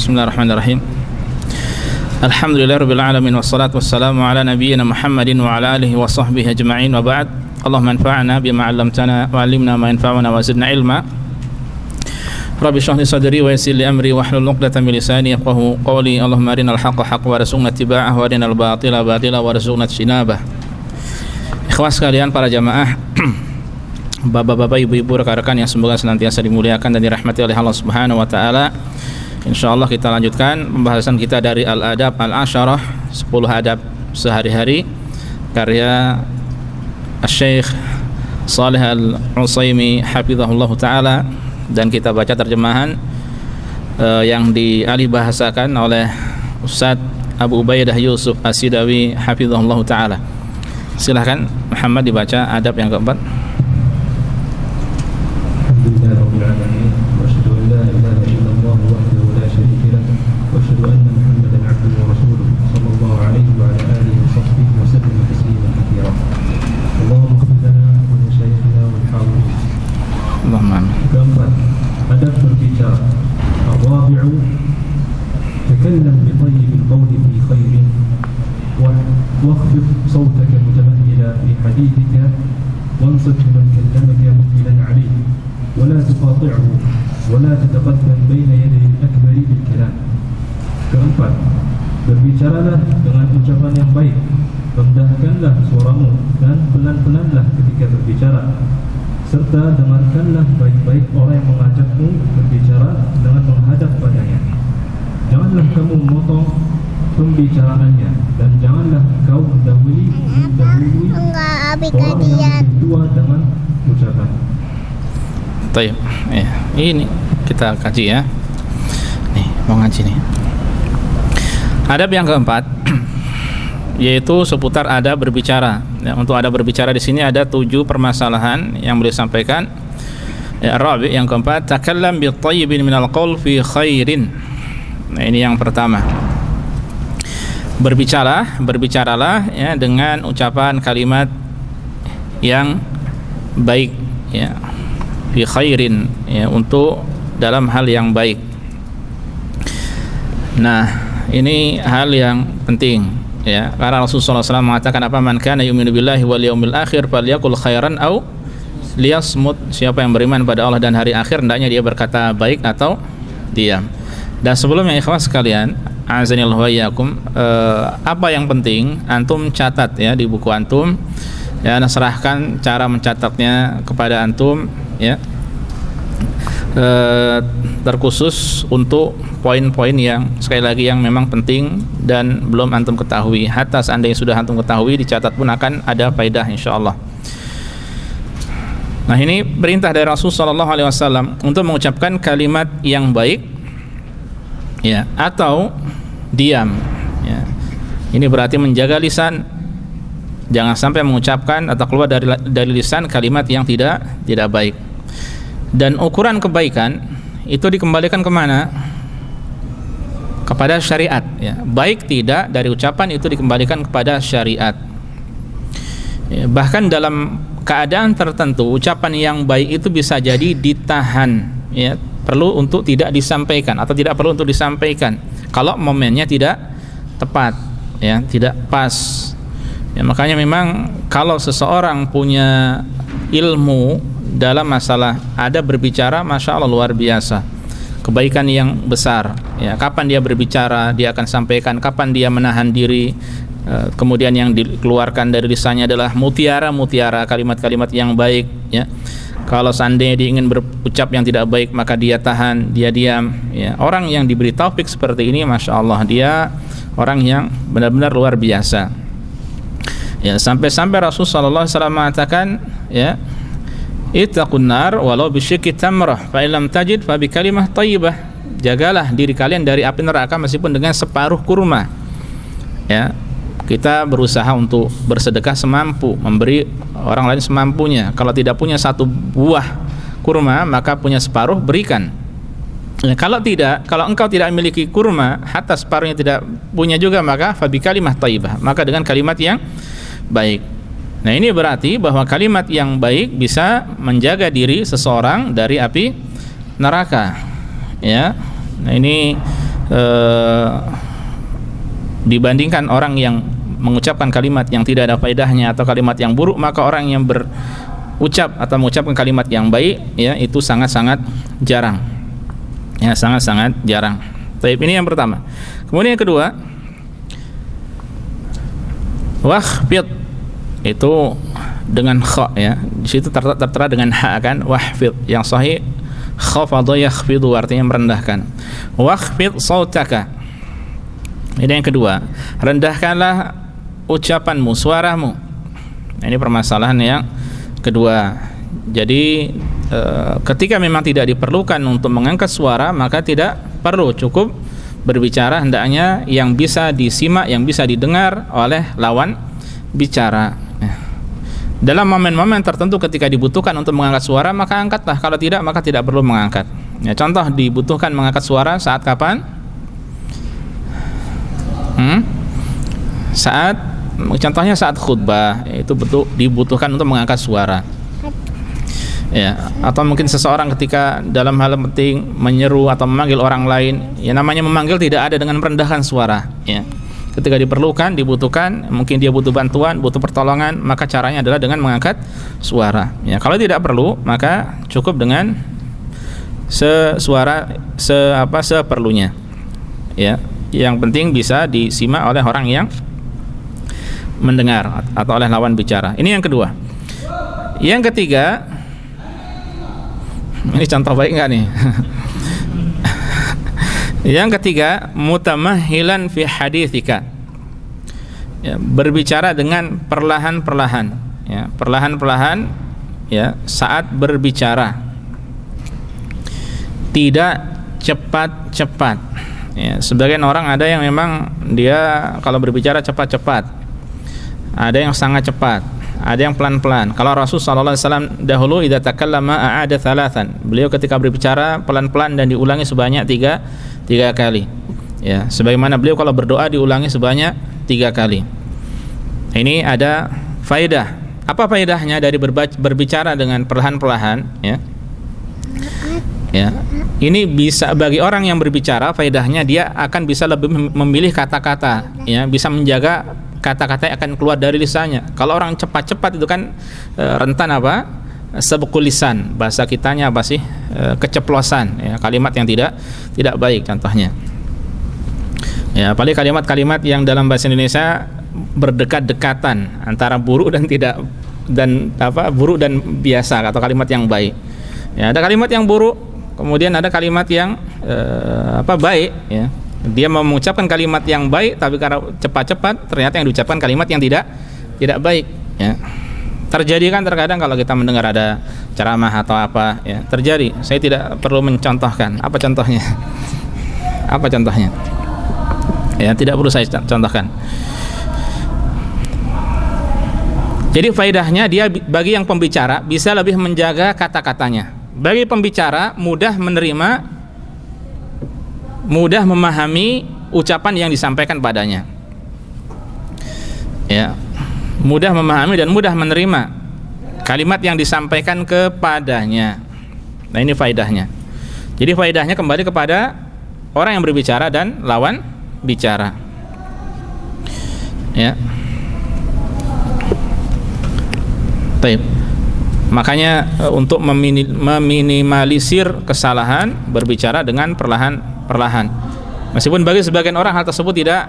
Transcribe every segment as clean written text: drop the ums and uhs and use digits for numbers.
Bismillahirrahmanirrahim. Alhamdulillahirabbil alamin wassalatu wassalamu ala nabiyyina Muhammadin wa ala alihi wa sahbihi ajma'in wa ba'd. Allahumma anfa'na bima 'allamtana wa 'allimna ma yanfa'una wa zidna ilma. Rabbi shrah li sadri wa yassir li amri wahlul 'uqdatam min lisani yafqahu qawli. Allahumma arinal haqqa haqqan warzuqna ittiba'ahu wa arinal batila batila warzuqna ijtinabah. Ikhwas sekalian, para jamaah, bapak-bapak, ibu-ibu, rekan-rekan yang semoga senantiasa dimuliakan dan dirahmati oleh Allah Subhanahu wa taala. Insyaallah kita lanjutkan pembahasan kita dari Al-Adab Al-Asyarah, 10 adab sehari-hari, karya Syekh Shalih Al-Utsaimin hafizahullah taala, dan kita baca terjemahan yang dialih bahasakan oleh Ustaz Abu Ubaidah Yusuf As-Sidawi hafizahullah taala. Silahkan Muhammad dibaca adab yang keempat. وأشهد أن محمدا عبده ورسوله صلى الله عليه وعلى آله وصحبه وسلم تسليما كثيرا. اللهم اغفر لنا ولمشايخنا والحاضرين. اللهم آمين. keempat, adab berbicara. الرابع, تكلم بطيب القول في خير واخفض صوتك متمهلا في حديثك وانصت من كلمك مقبلا عليه ولا تقاطعه ولا تتقدم بين يدي الأكبر بالكلام. Keempat, berbicaralah dengan ucapan yang baik, rendahkanlah suaramu dan pelan-pelanlah ketika berbicara, serta dengarkanlah baik-baik orang yang mengajakmu berbicara dengan menghadap padanya. Janganlah kamu memotong pembicaraannya, dan janganlah kau mendahului orang yang lebih tua dengan ucapan. Baik, ya, ini kita kaji ya. Nih, mau ngaji nih. Adab yang keempat yaitu seputar adab berbicara. Ya, untuk adab berbicara di sini ada 7 permasalahan yang boleh sampaikan. Ya, Rabi, yang keempat, takallam bi thayyibin minal qaul fi khairin. Nah, ini yang pertama. Berbicaralah ya dengan ucapan kalimat yang baik ya. Fi khairin ya, untuk dalam hal yang baik. Nah, ini hal yang penting ya, karena Rasulullah SAW mengatakan apa, man kana yu'minu billahi wal yaumil akhir falyaqul khairan aw liyasmut. Siapa yang beriman pada Allah dan hari akhir, hendaknya dia berkata baik atau diam. Dan sebelumnya ikhwas sekalian, azanillahu wa iyyakum, apa yang penting antum catat ya di buku antum ya, serahkan cara mencatatnya kepada antum ya, terkhusus untuk poin-poin yang sekali lagi yang memang penting dan belum antum ketahui. Hatta seandainya sudah antum ketahui, dicatat pun akan ada faedah insyaallah. Nah, ini perintah dari Rasulullah SAW untuk mengucapkan kalimat yang baik ya, atau diam ya. Ini berarti menjaga lisan, jangan sampai mengucapkan atau keluar dari lisan kalimat yang tidak baik. Dan ukuran kebaikan itu dikembalikan kemana? Kepada syariat ya. Baik tidak dari ucapan itu dikembalikan kepada syariat ya. Bahkan dalam keadaan tertentu ucapan yang baik itu bisa jadi ditahan ya, perlu untuk tidak disampaikan atau tidak perlu untuk disampaikan kalau momennya tidak tepat ya, tidak pas ya. Makanya memang kalau seseorang punya ilmu dalam masalah adab berbicara, masya Allah luar biasa, kebaikan yang besar ya. Kapan dia berbicara dia akan sampaikan, kapan dia menahan diri, kemudian yang dikeluarkan dari lisannya adalah mutiara kalimat-kalimat yang baik ya. Kalau seandainya dia ingin berucap yang tidak baik, maka dia tahan, dia diam ya. Orang yang diberi taufik seperti ini, masya Allah, dia orang yang benar-benar luar biasa ya. Sampai-sampai Rasulullah SAW mengatakan ya, ittaqun nar walau bisyikki tamrah fa illam tajid fa bi kalimah thayyibah. Jagalah diri kalian dari api neraka meskipun dengan separuh kurma ya. Kita berusaha untuk bersedekah semampu, memberi orang lain semampunya. Kalau tidak punya 1 buah kurma, maka punya separuh berikan ya. Kalau engkau tidak memiliki kurma, hatta separuhnya tidak punya juga, maka fa bi kalimah thayyibah, maka dengan kalimat yang baik. Nah, ini berarti bahwa kalimat yang baik bisa menjaga diri seseorang dari api neraka ya. Nah, ini dibandingkan orang yang mengucapkan kalimat yang tidak ada faedahnya atau kalimat yang buruk, maka orang yang berucap atau mengucapkan kalimat yang baik, ya, itu sangat-sangat jarang. Ya, sangat-sangat jarang. Baik, ini yang pertama. Kemudian yang kedua, wahfid, itu dengan kha, ya. Di situ tertera dengan ha kan, wahfid. Yang sahih khafadha yakhfidu, artinya merendahkan. Wahfid sautaka. Ini yang kedua, rendahkanlah ucapanmu, suaramu. Ini permasalahan yang kedua. Jadi ketika memang tidak diperlukan untuk mengangkat suara, maka tidak perlu, cukup berbicara hendaknya yang bisa disimak, yang bisa didengar oleh lawan bicara. Dalam momen-momen tertentu ketika dibutuhkan untuk mengangkat suara, maka angkatlah. Kalau tidak, maka tidak perlu mengangkat. Ya, contoh dibutuhkan mengangkat suara saat kapan? Contohnya saat khutbah, itu betul dibutuhkan untuk mengangkat suara. Ya, atau mungkin seseorang ketika dalam hal penting menyeru atau memanggil orang lain, ya, namanya memanggil tidak ada dengan merendahkan suara, ya. Ketika diperlukan, dibutuhkan, mungkin dia butuh bantuan, butuh pertolongan, maka caranya adalah dengan mengangkat suara. Ya, kalau tidak perlu, maka cukup dengan seperlunya. Ya, yang penting bisa disimak oleh orang yang mendengar atau oleh lawan bicara. Ini yang kedua. Yang ketiga, ini contoh baik nggak nih? Yang ketiga, mutamahilan fi haditsika. Ya, berbicara dengan perlahan-perlahan, ya, perlahan-perlahan, ya, saat berbicara. Tidak cepat-cepat. Ya, sebagian orang ada yang memang dia kalau berbicara cepat-cepat. Ada yang sangat cepat, ada yang pelan-pelan. Kalau Rasul sallallahu alaihi wasallam dahulu idza takallama a'ada thalathan. Beliau ketika berbicara pelan-pelan dan diulangi sebanyak tiga kali. Ya, sebagaimana beliau kalau berdoa diulangi sebanyak 3 kali. Ini ada faedah. Apa faedahnya dari berbicara dengan perlahan-perlahan, ya? Ya. Ini bisa bagi orang yang berbicara, faedahnya dia akan bisa lebih memilih kata-kata, ya, bisa menjaga kata-kata yang akan keluar dari lisannya. Kalau orang cepat-cepat itu kan rentan apa? Sebekul lisan, bahasa kitanya apa sih? Keceplosan, ya, kalimat yang tidak baik contohnya. Ya, apalagi kalimat-kalimat yang dalam bahasa Indonesia berdekat-dekatan antara buruk dan buruk dan biasa atau kalimat yang baik. Ya, ada kalimat yang buruk, kemudian ada kalimat yang baik, ya. Dia mengucapkan kalimat yang baik, tapi karena cepat-cepat ternyata yang diucapkan kalimat yang tidak baik, ya. Terjadi kan terkadang kalau kita mendengar ada ceramah atau apa, ya, terjadi. Saya tidak perlu mencontohkan. Apa contohnya? Apa contohnya? Ya, tidak perlu saya contohkan. Jadi faedahnya dia bagi yang pembicara bisa lebih menjaga kata-katanya. Bagi pembicara mudah menerima, mudah memahami ucapan yang disampaikan padanya. Ya, mudah memahami dan mudah menerima kalimat yang disampaikan kepadanya. Nah, ini faedahnya. Jadi faedahnya kembali kepada orang yang berbicara dan lawan bicara. Ya. Baik. Makanya untuk meminimalisir kesalahan berbicara dengan perlahan-perlahan. Meskipun bagi sebagian orang hal tersebut tidak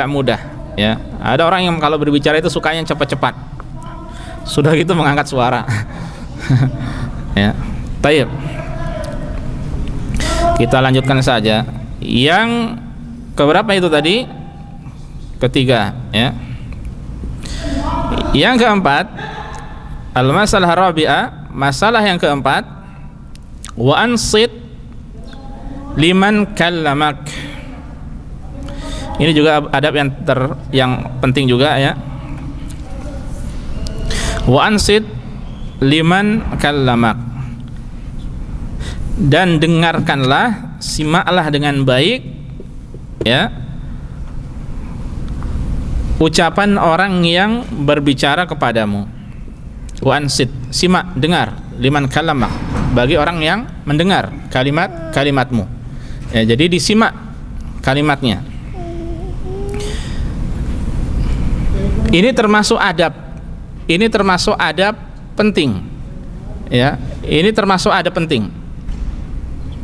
mudah, ya. Ada orang yang kalau berbicara itu sukanya cepat-cepat. Sudah gitu mengangkat suara. Ya. Baik. Kita lanjutkan saja. Yang keberapa itu tadi? Ketiga, ya. Yang keempat, al-masalah rabi'ah, masalah yang keempat, wa ansit liman kallamak. Ini juga adab yang penting juga, ya. Wa ansit liman kallamak. Dan dengarkanlah, simaklah dengan baik, ya, ucapan orang yang berbicara kepadamu. Wa ansit, simak, dengar, liman kallamak, bagi orang yang mendengar kalimatmu. Ya, jadi disimak kalimatnya. Ini termasuk adab. Ini termasuk adab penting. Ya, ini termasuk adab penting.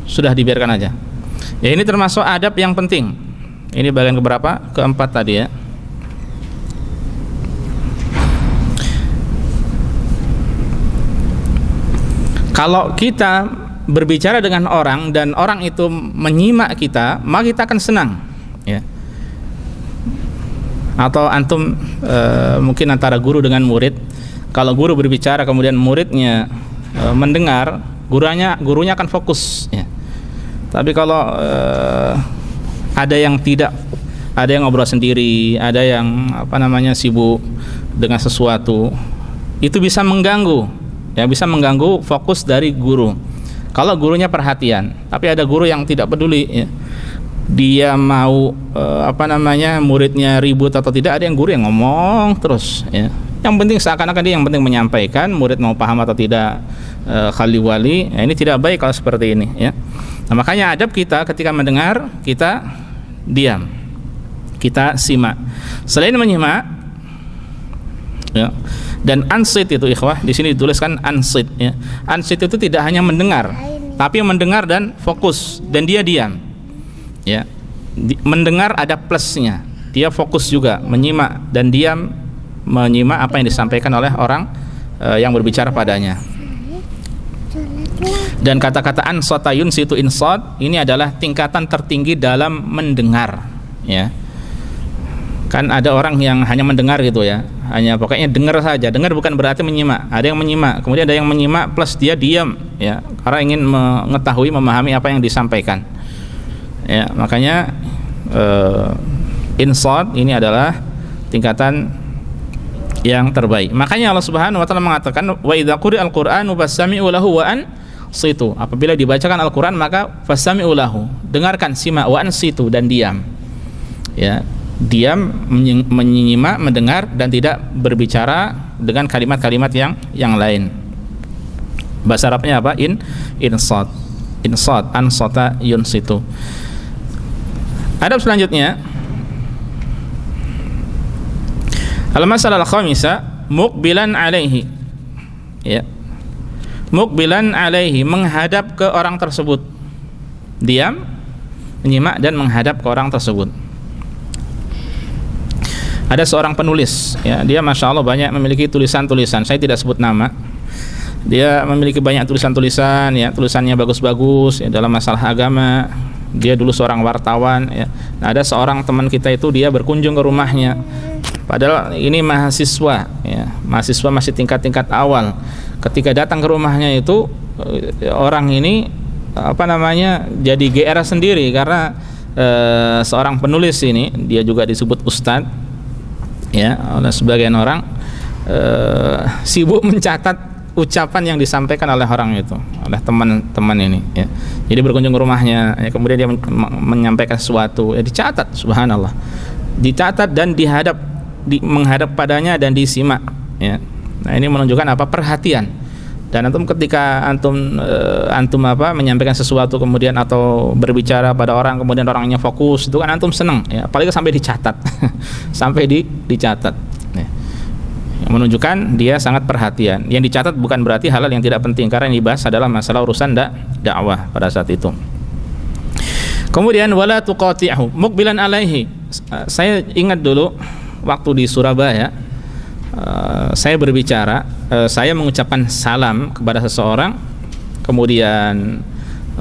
Sudah dibiarkan aja. Ya, ini termasuk adab yang penting. Ini bagian keberapa? Keempat tadi ya. Kalau kita berbicara dengan orang dan orang itu menyimak kita, maka kita akan senang, ya. Atau antum mungkin antara guru dengan murid, kalau guru berbicara kemudian muridnya mendengar, gurunya akan fokus, ya. Tapi kalau ada yang tidak, ada yang ngobrol sendiri, ada yang sibuk dengan sesuatu, itu bisa mengganggu, ya, bisa mengganggu fokus dari guru. Kalau gurunya perhatian, tapi ada guru yang tidak peduli, ya. Dia mau muridnya ribut atau tidak, ada yang guru yang ngomong terus, ya. Yang penting seakan-akan dia yang penting menyampaikan, murid mau paham atau tidak khali wali. Ya, ini tidak baik kalau seperti ini, ya. Nah, makanya adab kita ketika mendengar, kita diam, kita simak. Selain menyimak, ya, dan ansit itu ikhwah, di sini dituliskan ansit, ya. Ansit itu tidak hanya mendengar, tapi mendengar dan fokus, dan dia diam, ya. Mendengar ada plusnya, dia fokus juga, menyimak dan diam, menyimak apa yang disampaikan oleh orang yang berbicara padanya. Dan kata-kata ansata yunsitu insat ini adalah tingkatan tertinggi dalam mendengar, ya. Kan ada orang yang hanya mendengar gitu, ya, hanya pokoknya dengar saja. Dengar bukan berarti menyimak. Ada yang menyimak, kemudian ada yang menyimak plus dia diam, ya, karena ingin mengetahui, memahami apa yang disampaikan, ya. Makanya insat ini adalah tingkatan yang terbaik. Makanya Allah Subhanahu wa taala mengatakan wa idza quri'al qur'anu fasami'u lahu wa ansitu. Apabila dibacakan Al-Qur'an maka fasami'u lahu, dengarkan, simak, wa ansitu, dan diam, ya. Diam, menyimak, mendengar, dan tidak berbicara dengan kalimat-kalimat yang lain. Bahasa Arabnya apa? Insat, ansata yunsitu. Adab selanjutnya, al-masalah al-khamisah muqbilan alaihi, ya. Muqbilan alaihi, menghadap ke orang tersebut. Diam, menyimak, dan menghadap ke orang tersebut. Ada seorang penulis, ya, dia masya Allah banyak memiliki tulisan-tulisan. Saya tidak sebut nama. Dia memiliki banyak tulisan-tulisan, ya, tulisannya bagus-bagus, ya, dalam masalah agama. Dia dulu seorang wartawan, ya. Nah, ada seorang teman kita itu dia berkunjung ke rumahnya. Padahal ini mahasiswa, ya, mahasiswa masih tingkat-tingkat awal. Ketika datang ke rumahnya itu orang ini jadi GR sendiri karena seorang penulis ini, dia juga disebut ustadz, ya, oleh sebagian orang, sibuk mencatat ucapan yang disampaikan oleh orang itu, oleh teman-teman ini, ya. Jadi berkunjung ke rumahnya, ya, kemudian dia menyampaikan sesuatu, ya, dicatat, subhanallah, dicatat dan menghadap padanya dan disimak, ya. Nah, ini menunjukkan apa? Perhatian. Dan antum ketika antum menyampaikan sesuatu kemudian atau berbicara pada orang kemudian orangnya fokus, itu kan antum senang, ya, apalagi sampai dicatat. Sampai dicatat, ya. Yang menunjukkan dia sangat perhatian. Yang dicatat bukan berarti hal-hal yang tidak penting, karena yang dibahas adalah masalah urusan dakwah pada saat itu. Kemudian wala tuqati'hu muqbilan alaihi. Saya ingat dulu waktu di Surabaya, saya berbicara, saya mengucapkan salam kepada seseorang, kemudian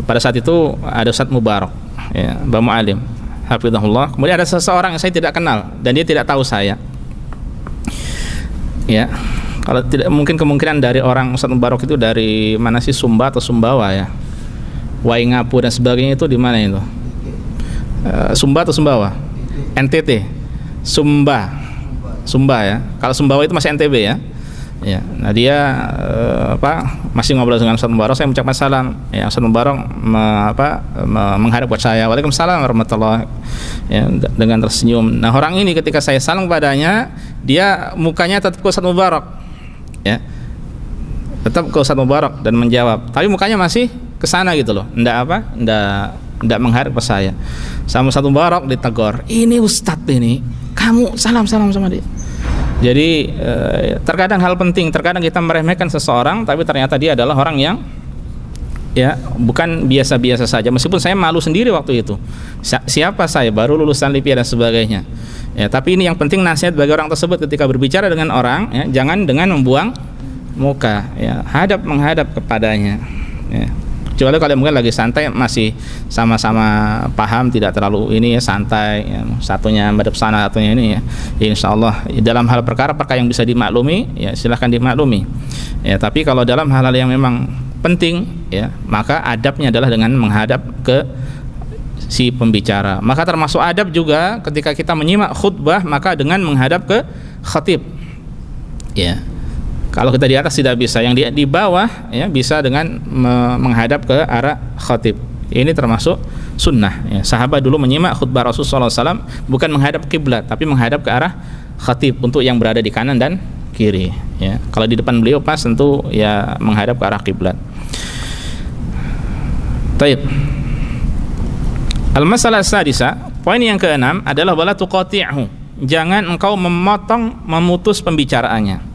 pada saat itu ada Ustadz Mubarak, ya, Mbak Mu'alim hafizahullah. Kemudian ada seseorang yang saya tidak kenal dan dia tidak tahu saya, ya. Kalau tidak, mungkin kemungkinan dari orang Ustadz Mubarak itu dari mana sih, Sumba atau Sumbawa, ya, Waingapu dan sebagainya, itu di mana itu? Sumba atau Sumbawa? NTT, Sumba, ya. Kalau Sumbawa itu masih NTB, ya. Ya. Nah, dia masih ngobrol dengan Ustadz Mubarak, saya mengucapkan salam, ya. Ustadz Mubarak menghadap buat saya, waalaikumsalam warahmatullahi, ya, dengan tersenyum. Nah, orang ini ketika saya salam padanya, dia mukanya tetap ke Ustadz Mubarak, ya, tetap ke Ustadz Mubarak dan menjawab, tapi mukanya masih ke sana gitu loh, enggak tidak menghadap ke saya. Sama satu barok ditegur, ini ustadz ini, kamu salam sama dia. Jadi terkadang hal penting, terkadang kita meremehkan seseorang tapi ternyata dia adalah orang yang ya bukan biasa-biasa saja. Meskipun saya malu sendiri waktu itu, siapa saya, baru lulusan LIPI dan sebagainya ya, tapi ini yang penting nasihat bagi orang tersebut ketika berbicara dengan orang ya, jangan dengan membuang muka ya, menghadap kepadanya ya. Kecuali kalau mungkin lagi santai, masih sama-sama paham, tidak terlalu ini ya, santai ya, satunya madhab sana, satunya ini ya, insya Allah dalam hal perkara yang bisa dimaklumi ya silahkan dimaklumi ya. Tapi kalau dalam hal-hal yang memang penting ya, maka adabnya adalah dengan menghadap ke si pembicara. Maka termasuk adab juga ketika kita menyimak khutbah, maka dengan menghadap ke khatib ya. Kalau kita di atas tidak bisa, yang di bawah ya bisa dengan menghadap ke arah khatib. Ini termasuk sunnah ya. Sahabat dulu menyimak khutbah Rasulullah SAW bukan menghadap kiblat, tapi menghadap ke arah khatib untuk yang berada di kanan dan kiri ya. Kalau di depan beliau pas tentu ya menghadap ke arah kiblat. Taib. Al-masalah sadisa, poin yang keenam adalah wala tuqati'hu. Jangan engkau memutus pembicaraannya.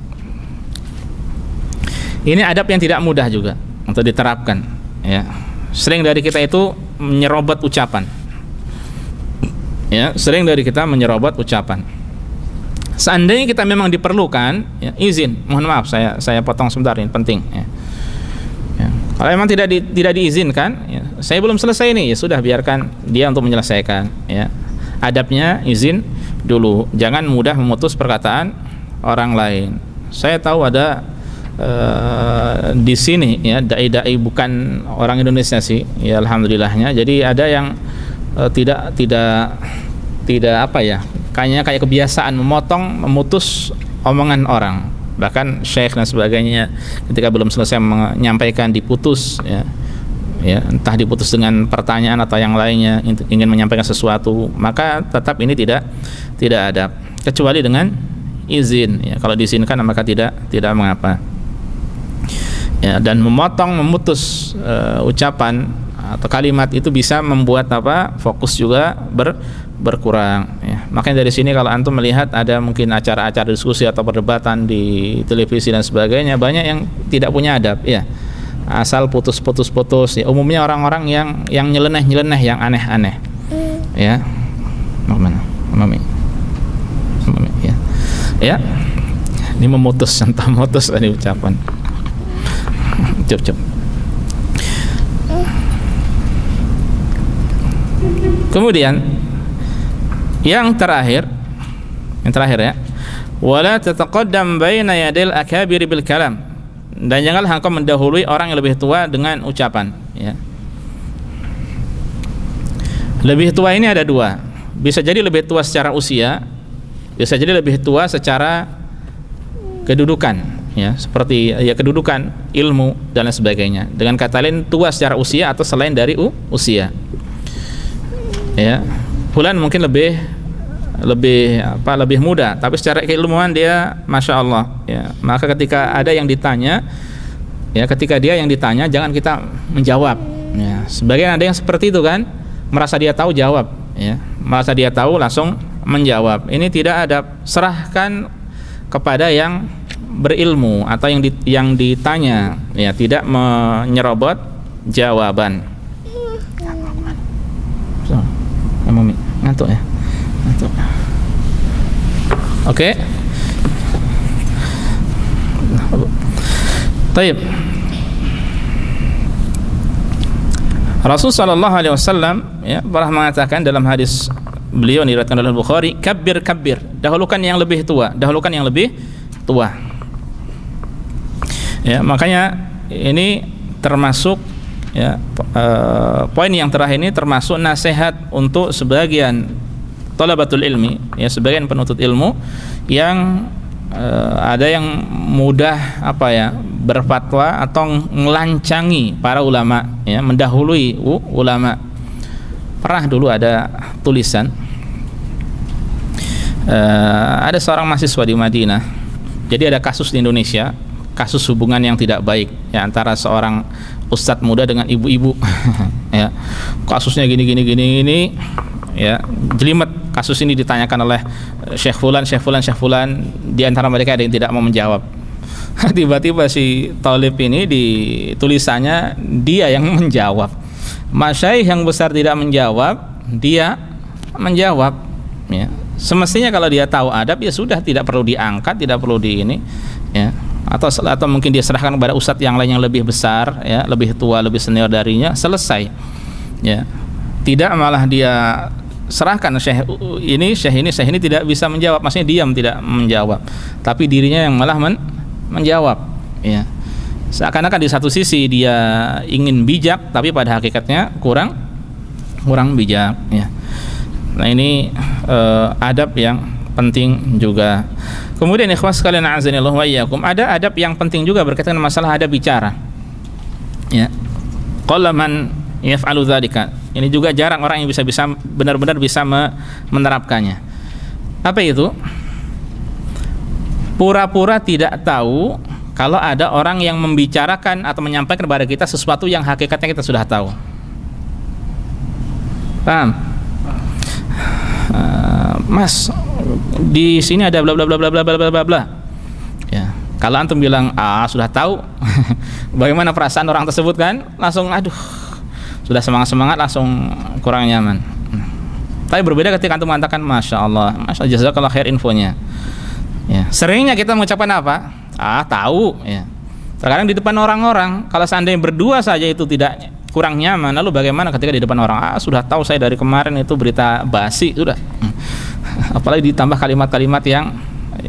Ini adab yang tidak mudah juga untuk diterapkan ya. Sering dari kita itu menyerobot ucapan ya, sering dari kita menyerobot ucapan. Seandainya kita memang diperlukan ya, izin, mohon maaf saya potong sebentar, ini penting ya. Ya. Kalau memang tidak diizinkan ya, saya belum selesai ini ya sudah, biarkan dia untuk menyelesaikan ya. Adabnya izin dulu, jangan mudah memutus perkataan orang lain. Saya tahu ada di sini ya dai-dai bukan orang Indonesia sih ya, alhamdulillahnya. Jadi ada yang tidak apa ya, kayak kebiasaan memutus omongan orang, bahkan syekh dan sebagainya ketika belum selesai menyampaikan diputus ya, entah diputus dengan pertanyaan atau yang lainnya, ingin menyampaikan sesuatu, maka tetap ini tidak adab, kecuali dengan izin ya. Kalau diizinkan maka tidak mengapa ya. Dan memutus ucapan atau kalimat itu bisa membuat fokus juga berkurang ya. Makanya dari sini kalau antum melihat ada mungkin acara-acara diskusi atau perdebatan di televisi dan sebagainya, banyak yang tidak punya adab ya, asal putus ya. Umumnya orang-orang yang nyeleneh yang aneh-aneh ya. Mami ya, ini memutus, contoh memutus tadi ucapan. Cep. Kemudian yang terakhir ya, wala tataqaddam baina yadil akabir bil kalam, dan janganlah engkau mendahului orang yang lebih tua dengan ucapan ya. Lebih tua ini ada dua, bisa jadi lebih tua secara usia, bisa jadi lebih tua secara kedudukan ya, seperti ya kedudukan, ilmu dan lain sebagainya. Dengan kata lain, tua secara usia atau selain dari usia ya. Fulan mungkin lebih muda, tapi secara keilmuan dia masya Allah ya. Maka ketika ada yang ditanya ya, ketika dia yang ditanya jangan kita menjawab ya. Sebagian ada yang seperti itu kan, merasa dia tahu jawab ya, merasa dia tahu langsung menjawab. Ini tidak ada, serahkan kepada yang berilmu atau yang ditanya ya, tidak menyerobot jawaban. Ngantuk ya, ngantuk. Oke. Taib. Rasul sallallahu alaihi wasallam ya pernah mengatakan dalam hadis beliau diriwayatkan oleh Bukhari, kabbir, dahulukan yang lebih tua ya. Makanya ini termasuk ya, poin yang terakhir ini termasuk nasihat untuk sebagian thalabatul ilmi ya, sebagian penuntut ilmu yang ada yang mudah berfatwa atau melancangi para ulama ya, mendahului ulama. Pernah dulu ada tulisan, ada seorang mahasiswa di Madinah. Jadi ada kasus di Indonesia, kasus hubungan yang tidak baik ya, antara seorang ustadz muda dengan ibu-ibu ya, kasusnya gini ya, jelimet kasus ini ditanyakan oleh Syekh Fulan, di antara mereka ada yang tidak mau menjawab. Tiba-tiba si talib ini di tulisannya dia yang menjawab. Masyaikh yang besar tidak menjawab, dia menjawab ya. Semestinya kalau dia tahu adab ya sudah, tidak perlu diangkat, tidak perlu di ini ya. Atau mungkin dia serahkan kepada ustadz yang lain yang lebih besar ya, lebih tua, lebih senior darinya, selesai ya. Tidak malah dia serahkan syekh ini tidak bisa menjawab, maksudnya diam tidak menjawab, tapi dirinya yang malah menjawab ya. Seakan-akan di satu sisi dia ingin bijak tapi pada hakikatnya kurang bijak ya. Nah ini adab yang penting juga. Kemudian ikhwas sekalian a'azanillahu wa iyyakum, ada adab yang penting juga berkaitan dengan masalah adab bicara ya. Qalla man yaf'alu dzalika. Ini juga jarang orang yang bisa benar-benar bisa menerapkannya. Apa itu? Pura-pura tidak tahu kalau ada orang yang membicarakan atau menyampaikan kepada kita sesuatu yang hakikatnya kita sudah tahu. Paham? Mas, di sini ada bla bla bla bla bla bla bla. Ya, kalau antum bilang sudah tahu, bagaimana perasaan orang tersebut kan? Langsung aduh, sudah semangat langsung kurang nyaman. Tapi berbeda ketika antum mengatakan masya Allah jazakallah khair infonya ya. Seringnya kita mengucapkan apa? Tahu ya. Terkadang di depan orang-orang, kalau seandainya berdua saja itu tidak kurang nyaman, lalu bagaimana ketika di depan orang? Sudah tahu saya dari kemarin itu berita basi sudah. Apalagi ditambah kalimat-kalimat yang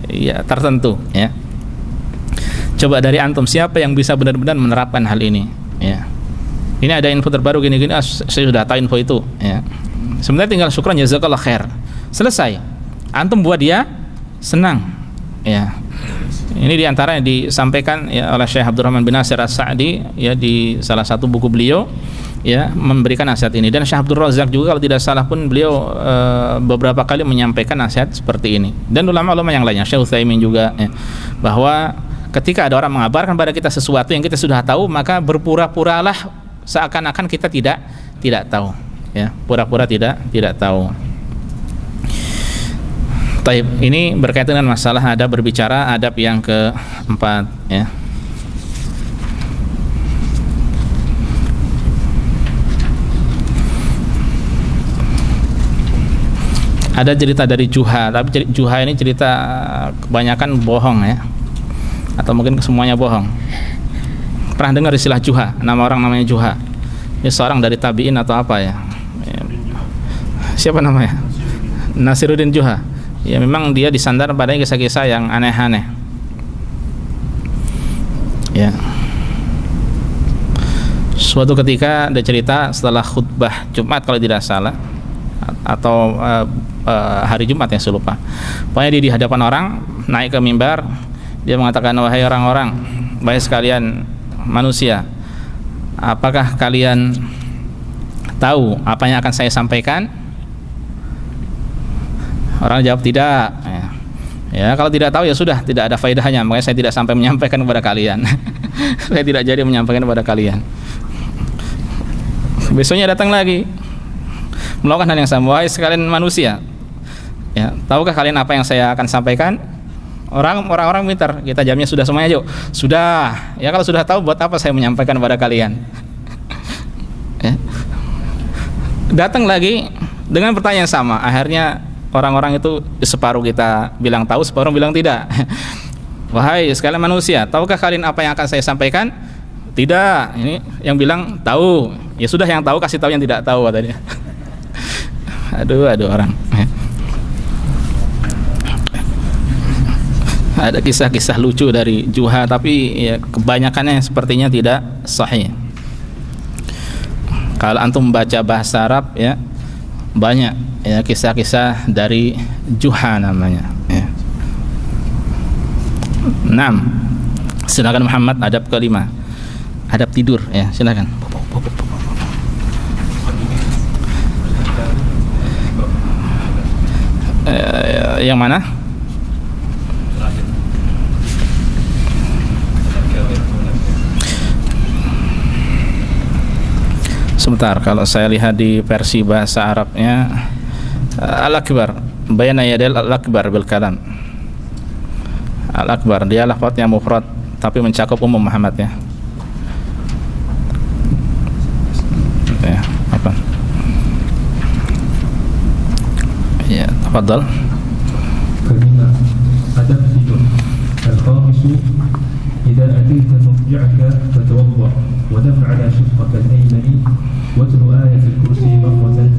ya tertentu ya. Coba dari antum siapa yang bisa benar-benar menerapkan hal ini ya. Ini ada info terbaru gini saya sudah tahu info itu ya. Sebenarnya tinggal syukran jazakallah khair, selesai, antum buat dia senang ya. Ini diantara yang disampaikan ya oleh Syekh Abdurrahman bin Nasir As-Sa'di ya di salah satu buku beliau ya, memberikan nasihat ini. Dan Syekh Abdul Razak juga kalau tidak salah pun beliau beberapa kali menyampaikan nasihat seperti ini. Dan ulama-ulama yang lainnya, Syekh Utsaimin juga ya, bahwa ketika ada orang mengabarkan pada kita sesuatu yang kita sudah tahu, maka berpura-puralah seakan-akan kita tidak tahu ya, pura-pura tidak tahu. Taib, ini berkaitan dengan masalah adab berbicara, adab yang keempat ya. Ada cerita dari Juha, tapi Juha ini cerita kebanyakan bohong ya, atau mungkin semuanya bohong. Pernah dengar istilah Juha? Nama orang namanya Juha. Ini seorang dari tabi'in atau apa ya? Siapa namanya? Nasiruddin Juha. Ya memang dia disandar pada kisah-kisah yang aneh-aneh. Ya. Suatu ketika ada cerita setelah khutbah Jumat kalau tidak salah, atau hari Jumat yang saya lupa. Pokoknya dia di hadapan orang, naik ke mimbar, dia mengatakan, wahai orang-orang, baik sekalian manusia, apakah kalian tahu apa yang akan saya sampaikan? Orang jawab tidak ya, kalau tidak tahu ya sudah, tidak ada faedahnya, makanya saya tidak sampai menyampaikan kepada kalian. Saya tidak jadi menyampaikan kepada kalian. Besoknya datang lagi melakukan hal yang sama, wahai sekalian manusia ya, tahukah kalian apa yang saya akan sampaikan? Orang-orang pintar, kita jamnya sudah semuanya, yuk sudah ya, kalau sudah tahu buat apa saya menyampaikan kepada kalian? Ya. Datang lagi dengan pertanyaan sama, akhirnya orang-orang itu separuh kita bilang tahu, separuh bilang tidak. Wahai sekalian manusia, tahukah kalian apa yang akan saya sampaikan? Tidak. Ini yang bilang tahu. Ya sudah, yang tahu kasih tahu yang tidak tahu katanya. Aduh orang. Ada kisah-kisah lucu dari Juha, tapi ya kebanyakannya sepertinya tidak sahih. Kalau antum baca bahasa Arab ya, banyak ya kisah-kisah dari Juha namanya ya. 6. Silakan Muhammad, adab kelima, adab tidur ya, silakan. Yang mana? Sebentar, kalau saya lihat di versi bahasa Arabnya Al-Akbar, bayana yadil Al-Akbar bil kalam. Al-Akbar dia lafadznya mufrad tapi mencakup umum Muhammad ya. Ya, apa? Ya, tafadhal. kelima adab tidur. Al-khamisu idza atayta mubja'aka fatawadda wa dam 'ala shiqqaka al-aymani watlu ayat al-kursi marratan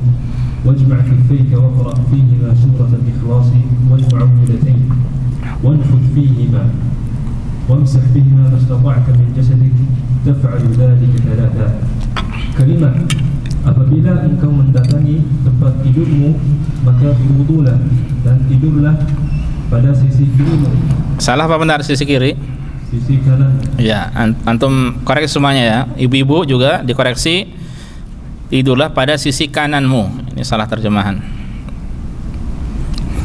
wajma' kaffayka waqra' fihima surat al-ikhlas wal-mu'awwidhatayn wanfudh fihima wamsah bihima ma istata'ta min jasadik taf'alu dhalika thalatha. Kelima, apabila engkau mendatangi tempat tidurmu maka berwudulah dan tidurlah pada sisi kirimu. Salah apa benar sisi kiri? Sisi kanan. Ya, antum koreksi semuanya ya. Ibu-ibu juga dikoreksi, tidurlah pada sisi kananmu. Ini salah terjemahan.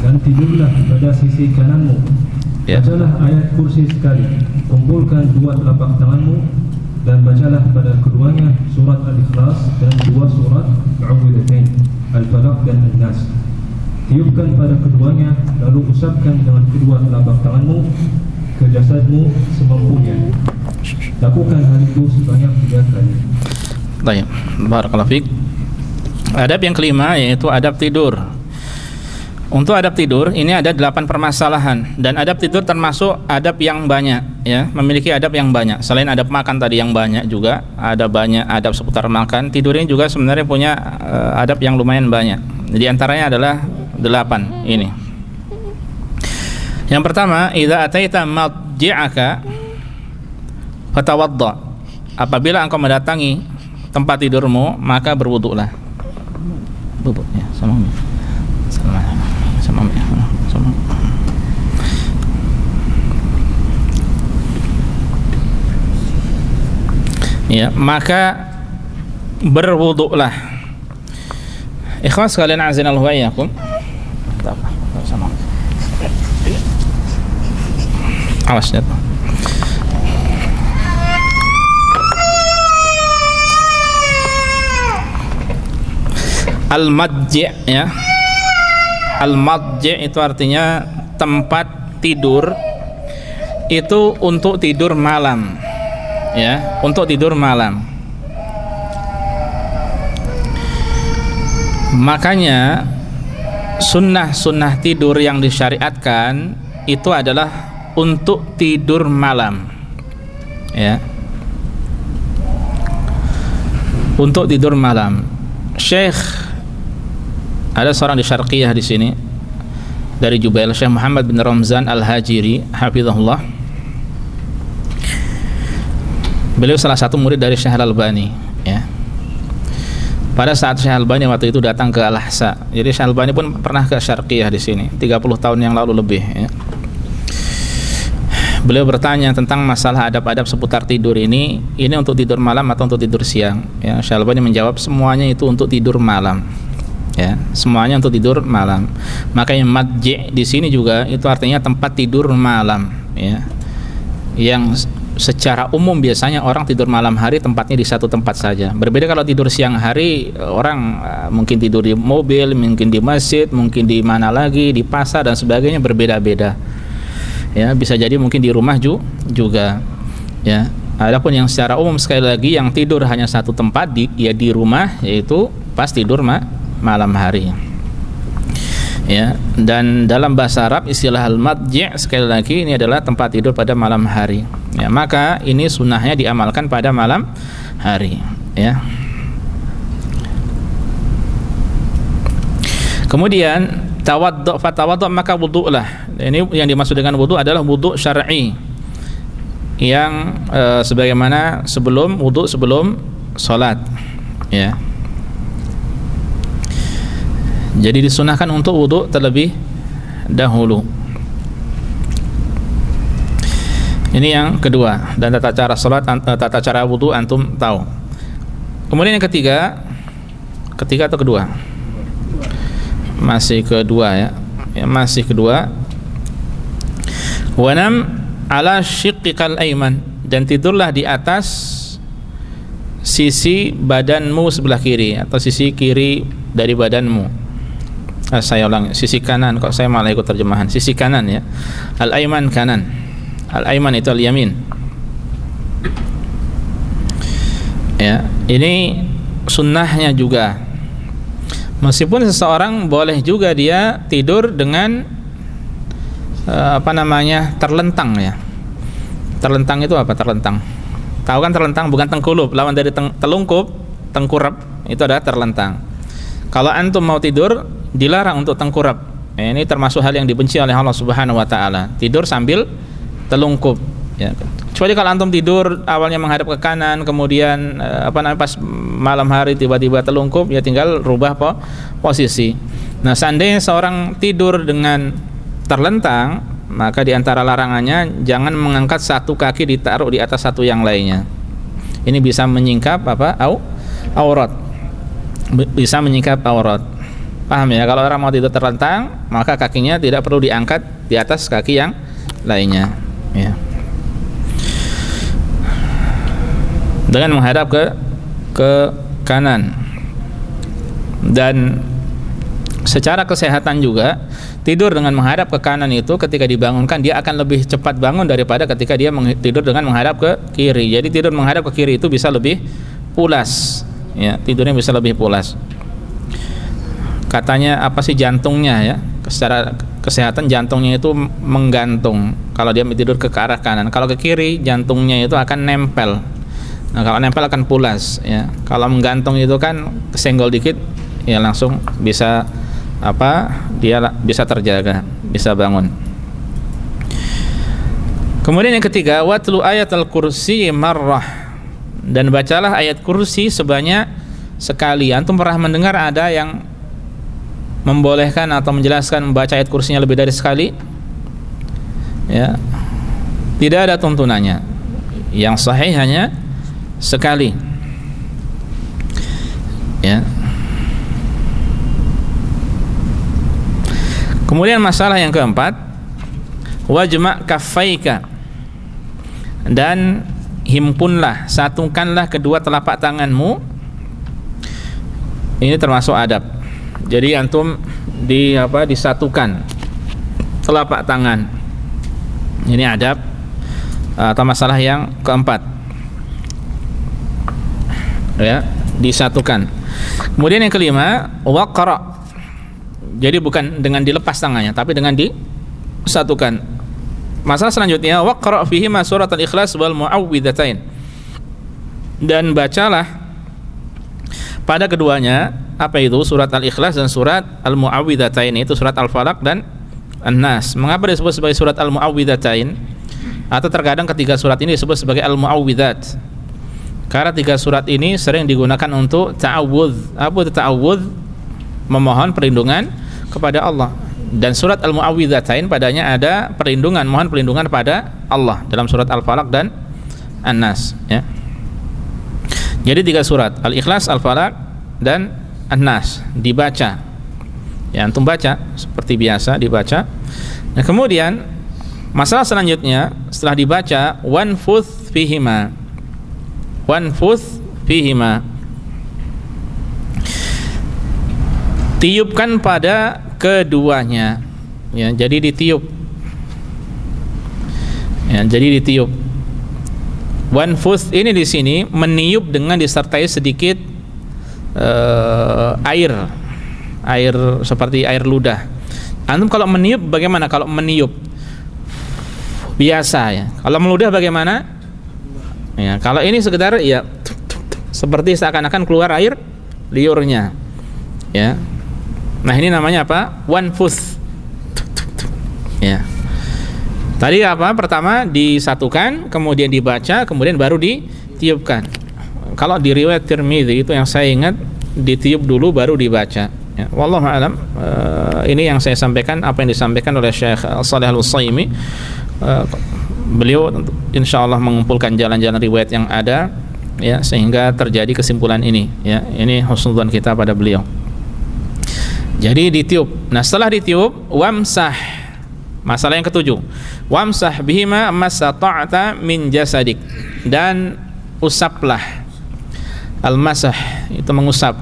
Dan tidurlah pada sisi kananmu. Ya. Bacalah ayat kursi sekali. Kumpulkan dua telapak tanganmu dan bacalah pada keduanya surat Al-Ikhlas dan dua surat Mu'awwidhatayn, Al-Falaq dan An-Nas. Tiupkan pada keduanya lalu usapkan dengan kedua telapak tanganmu ke jasadmu semampunya. Lakukan hal itu sebanyak 3 kali. Baik, barakallahu fiik. Adab yang kelima yaitu adab tidur. Untuk adab tidur ini ada 8 permasalahan dan adab tidur termasuk adab yang banyak ya, memiliki adab yang banyak. Selain adab makan tadi yang banyak juga ada banyak adab seputar makan. Tidur ini juga sebenarnya punya adab yang lumayan banyak. Di antaranya adalah 8 ini. Yang pertama, idza ataita madji'aka fatawadda. Apabila engkau mendatangi tempat tidurmu, maka berwudulah. Bubuk ya, sama. Ya, maka berwudulah. Ikhwas sekalian azinallahu wa iyyakum. Awas jatuh. Al-madji' ya. Al-madji' itu artinya tempat tidur itu untuk tidur malam. Ya, untuk tidur malam. Makanya sunnah tidur yang disyariatkan itu adalah untuk tidur malam. Ya. Untuk tidur malam. Syekh ada seorang di Syarqiyah di sini dari Jubail, Syekh Muhammad bin Ramzan Al-Hajiri hafizahullah. Beliau salah satu murid dari Syekh Al-Albani ya. Pada saat Syekh Al-Albani waktu itu datang ke Al-Ahsa. Jadi Syekh Al-Albani pun pernah ke Syarqiyah di sini 30 tahun yang lalu lebih ya. Beliau bertanya tentang masalah adab-adab seputar tidur ini untuk tidur malam atau untuk tidur siang ya. Syekh Al-Albani menjawab semuanya itu untuk tidur malam ya, semuanya untuk tidur malam. Makanya madji' di sini juga itu artinya tempat tidur malam ya. Yang secara umum biasanya orang tidur malam hari tempatnya di satu tempat saja. Berbeda kalau tidur siang hari, orang mungkin tidur di mobil, mungkin di masjid, mungkin di mana lagi, di pasar dan sebagainya, berbeda-beda. Ya, bisa jadi mungkin di rumah juga. Ya. Adapun yang secara umum sekali lagi yang tidur hanya satu tempat di rumah, yaitu pas tidur malam hari. Ya, dan dalam bahasa Arab istilah al-madji' sekali lagi ini adalah tempat tidur pada malam hari. Ya, maka ini sunnahnya diamalkan pada malam hari. Ya. Kemudian fatawaddu maka wudu'lah. Ini yang dimaksud dengan wudu adalah wudu syar'i yang sebagaimana wudu sebelum salat. Ya. Jadi disunahkan untuk wudu terlebih dahulu. Ini yang kedua. Dan tata cara salat, tata cara wudu antum tahu. Kemudian yang ketiga atau kedua? Masih kedua ya. Masih kedua. Wanam ala syiqqikal aiman, dan tidurlah di atas sisi badanmu sebelah kiri atau sisi kiri dari badanmu. Saya ulang, sisi kanan, kok saya malah ikut terjemahan. Sisi kanan ya. Al-ayman kanan. Al-ayman itu al-yamin. Ya, ini sunnahnya juga. Meskipun seseorang boleh juga dia tidur dengan terlentang ya. Terlentang itu apa? Terlentang. Tahu kan terlentang, bukan tengkulub. Lawan dari telungkup, tengkurap, itu adalah terlentang. Kalau antum mau tidur, dilarang untuk tengkurap. Ini termasuk hal yang dibenci oleh Allah Subhanahu wa taala. Tidur sambil telungkup ya. Kecuali kalau antum tidur awalnya menghadap ke kanan, kemudian pas malam hari tiba-tiba telungkup, ya tinggal rubah posisi. Nah, seandainya seorang tidur dengan terlentang, maka di antara larangannya jangan mengangkat satu kaki ditaruh di atas satu yang lainnya. Ini bisa menyingkap aurat. Bisa menyingkap aurat. Paham ya? Kalau orang mau tidur terlentang, maka kakinya tidak perlu diangkat di atas kaki yang lainnya ya. Dengan menghadap ke kanan. Dan secara kesehatan juga, tidur dengan menghadap ke kanan itu ketika dibangunkan dia akan lebih cepat bangun daripada ketika dia tidur dengan menghadap ke kiri. Jadi tidur menghadap ke kiri itu bisa lebih pulas ya, tidurnya bisa lebih pulas. Katanya jantungnya ya, secara kesehatan jantungnya itu menggantung kalau dia tidur ke arah kanan. Kalau ke kiri jantungnya itu akan nempel. Nah, kalau nempel akan pulas ya. Kalau menggantung itu kan kesenggol dikit ya langsung bisa dia bisa terjaga, bisa bangun. Kemudian yang ketiga, watlu ayatul kursi marrah, dan bacalah ayat kursi sebanyak sekali. Antum pernah mendengar ada yang membolehkan atau menjelaskan membaca ayat kursinya lebih dari sekali? Ya. Tidak ada tuntunannya. Yang sahih hanya sekali. Ya. Kemudian masalah yang keempat, wajma' kaffaika, dan himpunlah, satukanlah kedua telapak tanganmu. Ini termasuk adab. Jadi antum disatukan telapak tangan. Ini adab atau masalah yang keempat. Ya, disatukan. Kemudian yang kelima, waqra. Jadi bukan dengan dilepas tangannya, tapi dengan disatukan. Masalah selanjutnya, waqra fihima surat al-ikhlas wal mu'awwidzatain. Dan bacalah pada keduanya surat al-ikhlas dan surat al-mu'awwidzatain, itu surat al-falaq dan an-nas. Mengapa disebut sebagai surat al-mu'awwidzatain? Atau terkadang ketiga surat ini disebut sebagai al-mu'awwidzat? Karena tiga surat ini sering digunakan untuk ta'awudz. Apa itu ta'awudz? Memohon perlindungan kepada Allah. Dan surat Al-Mu'awwidzatain padanya ada perlindungan, mohon perlindungan pada Allah dalam surat Al-Falaq dan An-Nas ya. Jadi tiga surat, Al-Ikhlas, Al-Falaq dan An-Nas dibaca. Ya, antum baca seperti biasa dibaca. Nah, kemudian masalah selanjutnya setelah dibaca, wanfuth fihima. Tiupkan pada keduanya. Ya, jadi ditiup. Ya, jadi ditiup. Wanfuth ini di sini meniup dengan disertai sedikit air seperti air ludah. Antum kalau meniup bagaimana? Kalau meniup biasa ya. Kalau meludah bagaimana? Ya, kalau ini sekedar ya seperti seakan-akan keluar air liurnya. Ya. Nah, ini namanya apa? Wanfuth. Ya. Tadi pertama disatukan, kemudian dibaca, kemudian baru ditiupkan. Kalau di riwayat Tirmidzi itu yang saya ingat ditiup dulu baru dibaca. Ya, wallahu a'lam. Ini yang saya sampaikan, apa yang disampaikan oleh Syekh Shalih Al-Utsaimin. Beliau insyaallah mengumpulkan jalan-jalan riwayat yang ada ya, sehingga terjadi kesimpulan ini ya. Ini husnudzon kita pada beliau. Jadi ditiup. Nah, setelah ditiup, wamsah. Masalah yang ketujuh, wamsah bihima masata'ta min jasadik, dan usaplah Al-masah itu mengusap.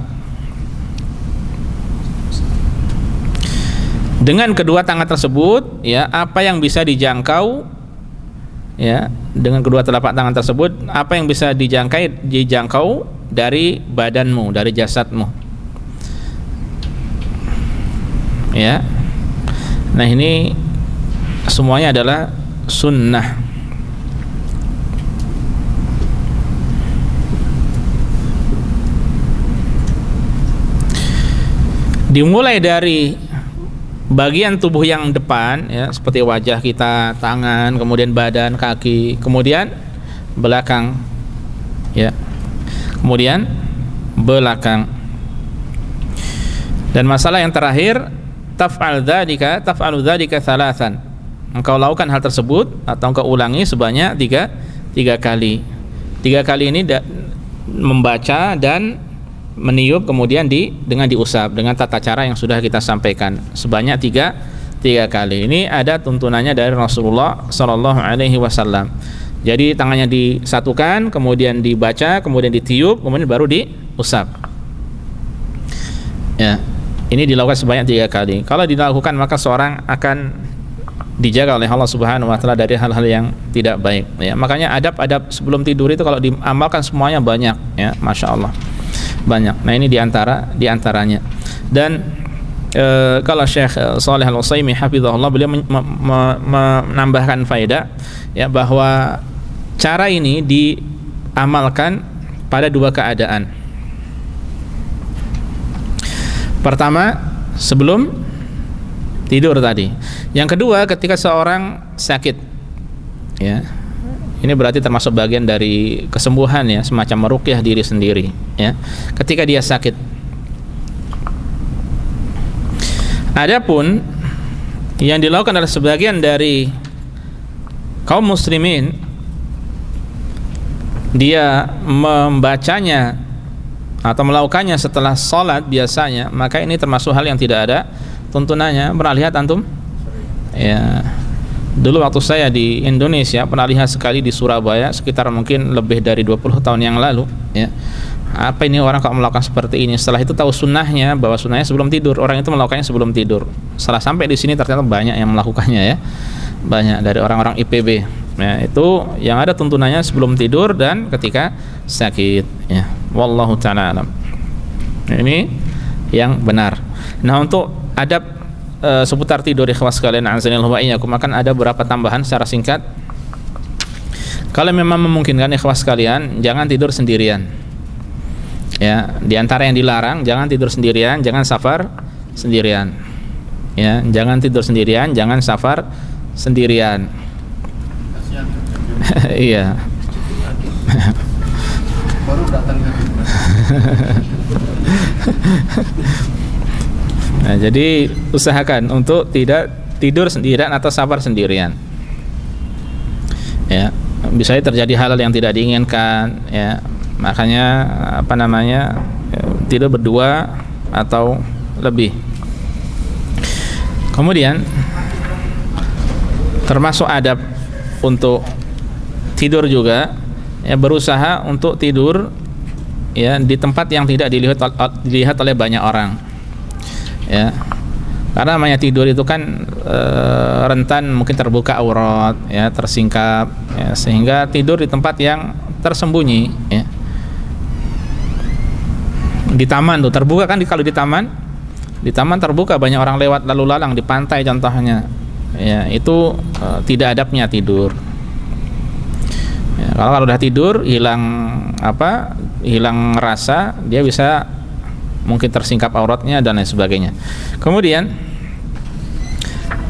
Dengan kedua tangan tersebut, ya, apa yang bisa dijangkau, ya, dengan kedua telapak tangan tersebut, apa yang bisa dijangkau dari badanmu, dari jasadmu, ya. Nah, ini semuanya adalah sunnah. Dimulai dari bagian tubuh yang depan, ya, seperti wajah kita, tangan, kemudian badan, kaki, kemudian belakang, ya, kemudian belakang. Dan masalah yang terakhir, taf'alu dzalika thalathan. Engkau lakukan hal tersebut atau engkau ulangi sebanyak tiga kali. 3 kali ini membaca dan meniup, kemudian dengan diusap dengan tata cara yang sudah kita sampaikan sebanyak tiga kali. Ini ada tuntunannya dari Rasulullah Shallallahu Alaihi Wasallam. Jadi tangannya disatukan, kemudian dibaca, kemudian ditiup, kemudian baru diusap. Ya, ini dilakukan sebanyak 3 kali. Kalau dilakukan maka seorang akan dijaga oleh Allah Subhanahu Wa Taala dari hal-hal yang tidak baik. Ya, makanya adab-adab sebelum tidur itu kalau diamalkan semuanya banyak. Ya, masya Allah. Banyak. Nah, ini diantaranya. Dan kalau Syekh Shalih Al-Utsaimin hafizahullah, beliau menambahkan faedah, ya, bahwa cara ini diamalkan pada 2 keadaan. Pertama, sebelum tidur tadi. Yang kedua, ketika seorang sakit, ya. Ini berarti termasuk bagian dari kesembuhan, ya, semacam meruqyah diri sendiri, ya, ketika dia sakit. Adapun yang dilakukan adalah sebagian dari kaum muslimin, dia membacanya atau melakukannya setelah sholat biasanya, maka ini termasuk hal yang tidak ada tuntunannya. Pernah lihat antum? Ya. Dulu waktu saya di Indonesia pernah lihat sekali di Surabaya, sekitar mungkin lebih dari 20 tahun yang lalu, ya. Apa ini orang kok melakukan seperti ini? Setelah itu tahu sunnahnya, bahwa sunnahnya sebelum tidur. Orang itu melakukannya sebelum tidur. Setelah sampai di sini ternyata banyak yang melakukannya, ya. Banyak dari orang-orang IPB. Ya, itu yang ada tuntunannya sebelum tidur dan ketika sakit, ya. Wallahu ta'ala alam. Ini yang benar. Nah, untuk adab seputar tidur, ikhwas sekalian, azanillahu wa iyyakum, akan ada beberapa tambahan secara singkat. Kalau memang memungkinkan, ikhwas sekalian, jangan tidur sendirian. Ya, di antara yang dilarang, jangan tidur sendirian, jangan safar sendirian. Ya, jangan tidur sendirian, jangan safar sendirian. Iya. Baru datang ke Nah, jadi usahakan untuk tidak tidur sendirian atau safar sendirian. Ya, bisa terjadi hal-hal yang tidak diinginkan, ya. Makanya tidur berdua atau lebih. Kemudian termasuk adab untuk tidur juga, ya, berusaha untuk tidur, ya, di tempat yang tidak dilihat oleh banyak orang. Ya, karena namanya tidur itu kan rentan mungkin terbuka aurat, ya, tersingkap, ya, sehingga tidur di tempat yang tersembunyi, ya. Di taman tuh terbuka kan, kalau di taman terbuka banyak orang lewat lalu lalang, di pantai contohnya, ya, itu tidak adabnya tidur. Ya, kalau udah tidur hilang rasa, dia bisa mungkin tersingkap auratnya dan lain sebagainya. Kemudian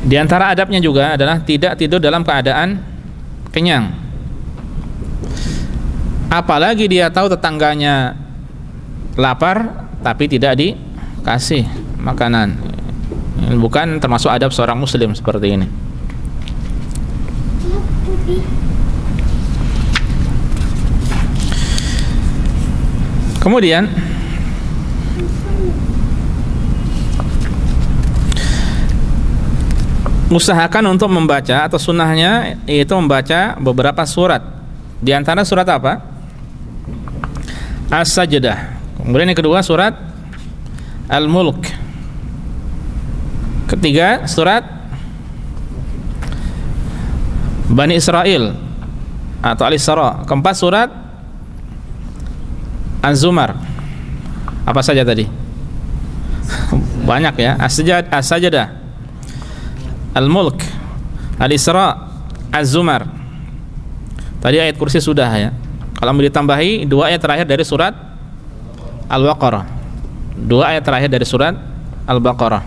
di antara adabnya juga adalah tidak tidur dalam keadaan kenyang. Apalagi dia tahu tetangganya lapar tapi tidak dikasih makanan. Bukan termasuk adab seorang muslim seperti ini. Kemudian usahakan untuk membaca, atau sunnahnya yaitu membaca beberapa surat. Di antara surat apa? As-Sajdah. Kemudian yang kedua surat Al-Mulk. Ketiga surat Bani Israel atau Al-Isra. Keempat surat Az-Zumar. Apa saja tadi? Banyak ya. As-Sajdah, Al-Mulk, Al-Isra, Az-Zumar. Tadi ayat kursi sudah ya. Kalau mau ditambahi 2 ayat terakhir dari surat Al-Baqarah. 2 ayat terakhir dari surat Al-Baqarah.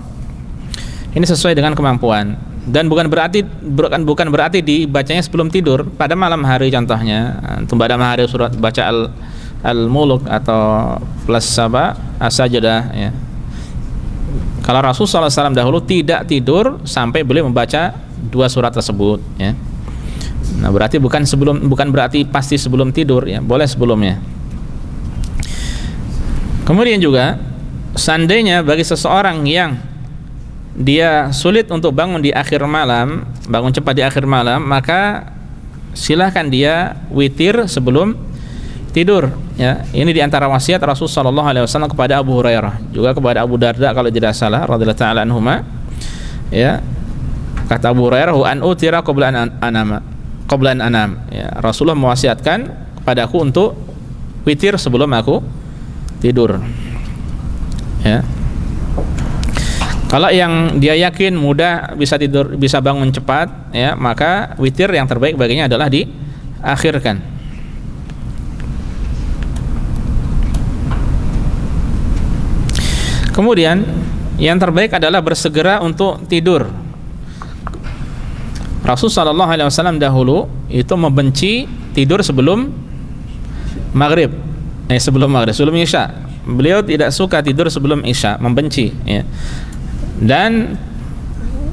Ini sesuai dengan kemampuan dan bukan berarti dibacanya sebelum tidur pada malam hari, contohnya untuk pada malam hari surat baca Al-Mulk atau plus As-Sajdah ya. Kalau Rasulullah SAW dahulu tidak tidur sampai beliau membaca 2 surat tersebut ya. Nah, bukan berarti pasti sebelum tidur ya, boleh sebelumnya. Kemudian juga seandainya bagi seseorang yang dia sulit untuk bangun di akhir malam, bangun cepat di akhir malam, maka silahkan dia witir sebelum tidur ya. Ini diantara wasiat Rasulullah SAW kepada Abu Hurairah, juga kepada Abu Darda kalau tidak salah radhiyallahu ta'ala anhuma ya. Kata Abu Hurairah, an utira qabla an anam ya. Rasulullah mewasiatkan kepadaku untuk witir sebelum aku tidur ya. Kalau yang dia yakin mudah bisa tidur, bisa bangun cepat ya, maka witir yang terbaik baginya adalah diakhirkan. Kemudian yang terbaik adalah bersegera untuk tidur. Rasulullah SAW dahulu itu membenci tidur sebelum maghrib, sebelum isya. Beliau tidak suka tidur sebelum isya, membenci ya. Dan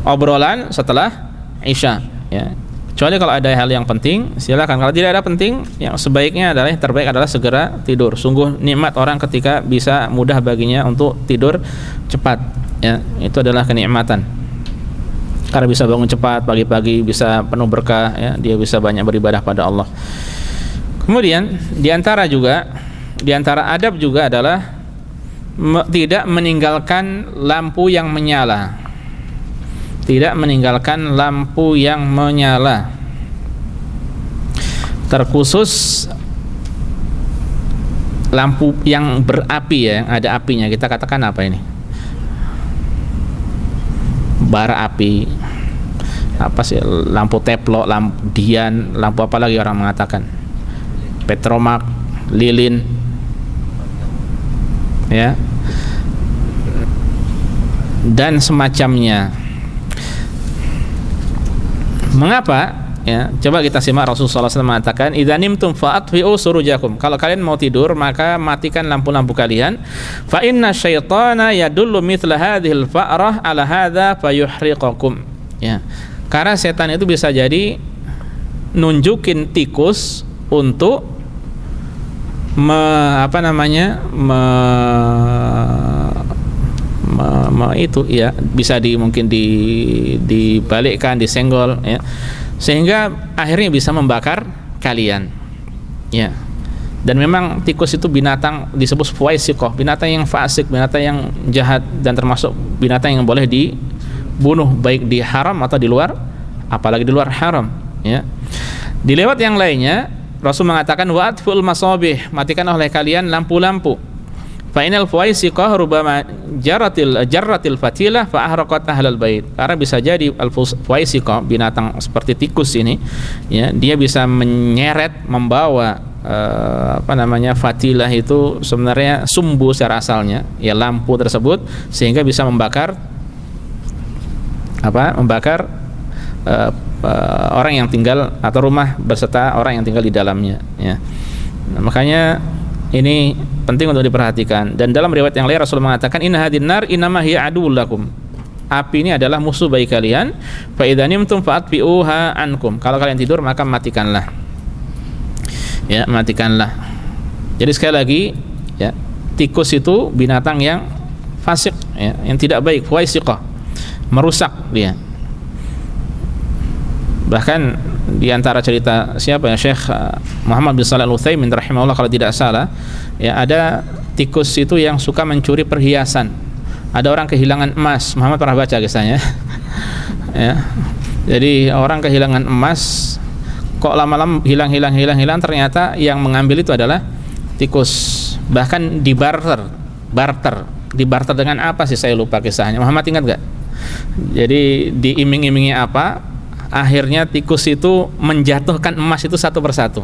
obrolan setelah isya ya. Kecuali kalau ada hal yang penting silakan. Kalau tidak ada penting, yang sebaiknya adalah, yang terbaik adalah segera tidur. Sungguh nikmat orang ketika bisa mudah baginya untuk tidur cepat ya. Itu adalah kenikmatan. Karena bisa bangun cepat pagi-pagi, bisa penuh berkah ya, dia bisa banyak beribadah pada Allah. Kemudian diantara adab juga adalah tidak meninggalkan lampu yang menyala. Tidak meninggalkan lampu yang menyala. Terkhusus lampu yang berapi ya, yang ada apinya. Kita katakan apa ini? Bara api. Apa sih? Lampu teplok, lampu dian, lampu apa lagi orang mengatakan? Petromak, lilin. Ya. Dan semacamnya. Mengapa? Ya, coba kita simak Rasulullah SAW mengatakan, "Idza nimtum fa'atfi'u surujakum." Kalau kalian mau tidur, maka matikan lampu-lampu kalian. Fa inna syaitana yadullu mithla hadhil fa'rah ala hadza fayuhriqakum. Ya. Karena setan itu bisa jadi nunjukin tikus untuk itu ya, bisa mungkin dibalikkan, disenggol ya, sehingga akhirnya bisa membakar kalian ya. Dan memang tikus itu binatang disebut fuwaisiqah, binatang yang fasik, binatang yang jahat, dan termasuk binatang yang boleh dibunuh baik di haram atau di luar, apalagi di luar haram ya. Di lewat yang lainnya Rasul mengatakan wa'atful masabih, matikan oleh kalian lampu-lampu. Fa inal fuwaisiqah rubama jarratil fatilah fa ahraqat ahlal bait. Karena bisa jadi al fuwaisiqah, binatang seperti tikus ini ya, dia bisa menyeret, membawa fatilah itu sebenarnya sumbu secara asalnya ya, lampu tersebut, sehingga bisa membakar orang yang tinggal atau rumah beserta orang yang tinggal di dalamnya ya. Nah, makanya ini penting untuk diperhatikan. Dan dalam riwayat yang lain Rasul mengatakan, inna hadin nar innama hiya aduwwul lakum. Api ini adalah musuh bagi kalian. Fa idza nimtum fa'atfi'uha ankum. Kalau kalian tidur maka matikanlah. Ya, matikanlah. Jadi sekali lagi ya, tikus itu binatang yang fasik ya, yang tidak baik, fuwaisiqah. Merusak dia. Bahkan di antara cerita siapa ya, Syekh Muhammad bin Shalih Al-Utsaimin rahimahullah kalau tidak salah, ya, ada tikus itu yang suka mencuri perhiasan. Ada orang kehilangan emas, Muhammad pernah baca kisahnya. Ya. Jadi orang kehilangan emas, kok lama-lama hilang, ternyata yang mengambil itu adalah tikus. Bahkan dibarter dengan apa sih, saya lupa kisahnya. Muhammad ingat gak? Jadi diiming-imingi apa, akhirnya tikus itu menjatuhkan emas itu satu persatu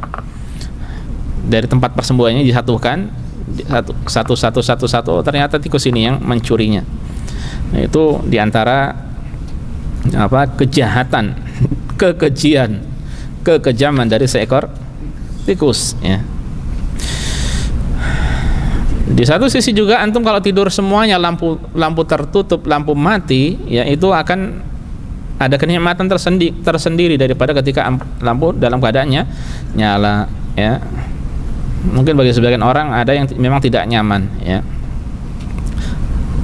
dari tempat persembunyiannya, disatukan satu, ternyata tikus ini yang mencurinya. Nah, itu diantara apa, kejahatan, kekejian, kekejaman dari seekor tikus, ya. Di satu sisi juga antum kalau tidur semuanya lampu tertutup, lampu mati, ya, itu akan ada kenikmatan tersendiri daripada ketika lampu dalam keadaannya nyala, ya. Mungkin bagi sebagian orang ada yang memang tidak nyaman, ya,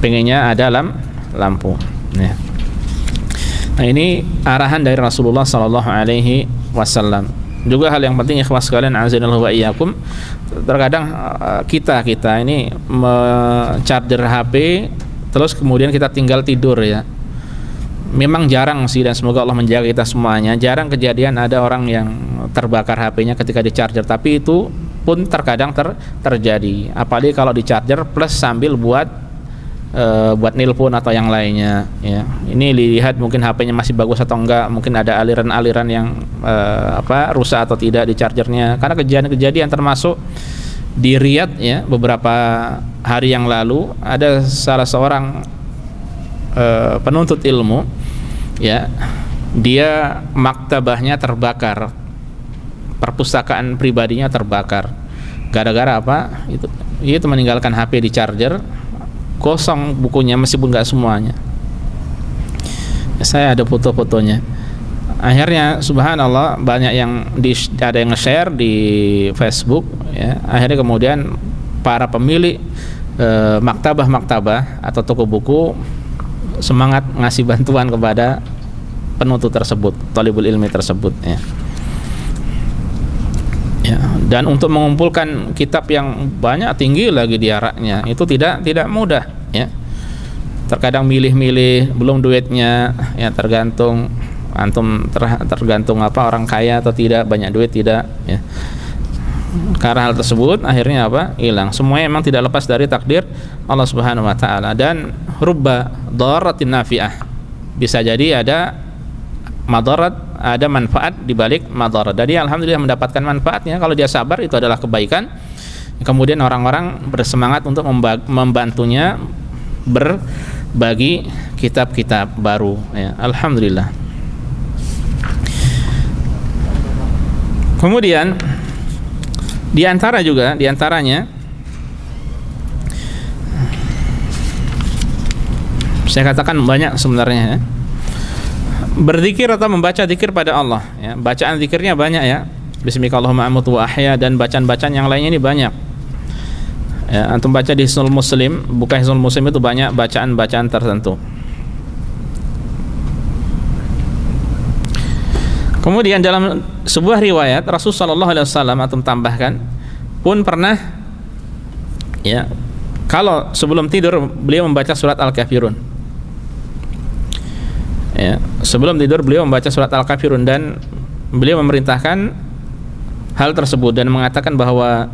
pengennya ada lampu, ya. Nah, ini arahan dari Rasulullah sallallahu alaihi wasallam. Juga hal yang penting, ikhwas sekalian, azanallahu wa iyyakum, terkadang kita ini charger HP terus kemudian kita tinggal tidur, ya. Memang jarang sih, dan semoga Allah menjaga kita semuanya, jarang kejadian ada orang yang terbakar HP-nya ketika di charger, tapi itu pun terkadang terjadi, apalagi kalau di charger plus sambil buat nilpon atau yang lainnya, ya. Ini dilihat mungkin HP-nya masih bagus atau enggak, mungkin ada aliran-aliran yang rusak atau tidak di chargernya. Karena kejadian termasuk di Riyadh, ya, beberapa hari yang lalu ada salah seorang penuntut ilmu, ya, dia maktabahnya terbakar, perpustakaan pribadinya terbakar. Gara-gara apa? Itu meninggalkan HP di charger, kosong bukunya meskipun nggak semuanya. Saya ada foto-fotonya. Akhirnya subhanallah banyak yang ada yang nge-share di Facebook, ya. Akhirnya kemudian para pemilik maktabah atau toko buku semangat ngasih bantuan kepada penuntut tersebut, talibul ilmi tersebut, ya. Ya, dan untuk mengumpulkan kitab yang banyak, tinggi lagi diaraknya, itu tidak mudah, ya. Terkadang milih-milih, belum duitnya, ya, tergantung antum tergantung apa, orang kaya atau tidak, banyak duit tidak, ya. Karena hal tersebut akhirnya apa? Hilang. Semuanya memang tidak lepas dari takdir Allah Subhanahu wa taala. Dan rubba dharratin nafi'ah, bisa jadi ada madarat, ada manfaat di balik madarat. Jadi alhamdulillah mendapatkan manfaatnya. Kalau dia sabar, itu adalah kebaikan. Kemudian orang-orang bersemangat untuk membantunya berbagi kitab-kitab baru, ya. Alhamdulillah. Kemudian diantaranya saya katakan banyak sebenarnya, ya. Berzikir atau membaca zikir pada Allah, ya. Bacaan zikirnya banyak, ya. Bismillahirrahmanirrahim amutu wa ahya, dan bacaan-bacaan yang lainnya ini banyak, ya. Antum baca di Hisnul Muslim, buka Hisnul Muslim, itu banyak bacaan-bacaan tertentu. Kemudian dalam sebuah riwayat Rasulullah sallallahu alaihi wasallam, antum tambahkan, pun pernah, ya, kalau sebelum tidur beliau membaca surat Al-Kafirun, ya. Sebelum tidur beliau membaca surat Al-Kafirun, dan beliau memerintahkan hal tersebut dan mengatakan bahwa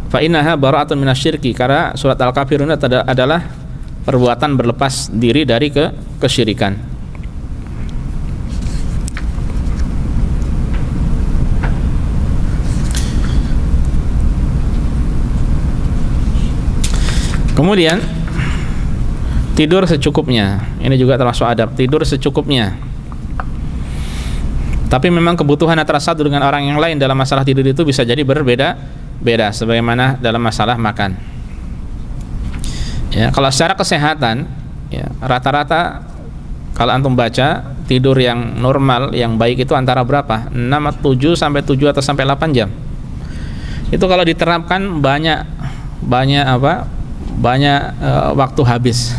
fa innaha bara'atun minasyirki, karena surat Al-Kafirun adalah perbuatan berlepas diri dari kesyirikan. Kemudian tidur secukupnya. Ini juga termasuk adab, tidur secukupnya. Tapi memang kebutuhan antara satu dengan orang yang lain dalam masalah tidur itu bisa jadi berbeda, sebagaimana dalam masalah makan. Ya, kalau secara kesehatan, ya, rata-rata kalau antum baca tidur yang normal, yang baik itu antara berapa? 7 sampai 7 atau sampai 8 jam. Itu kalau diterapkan banyak waktu habis.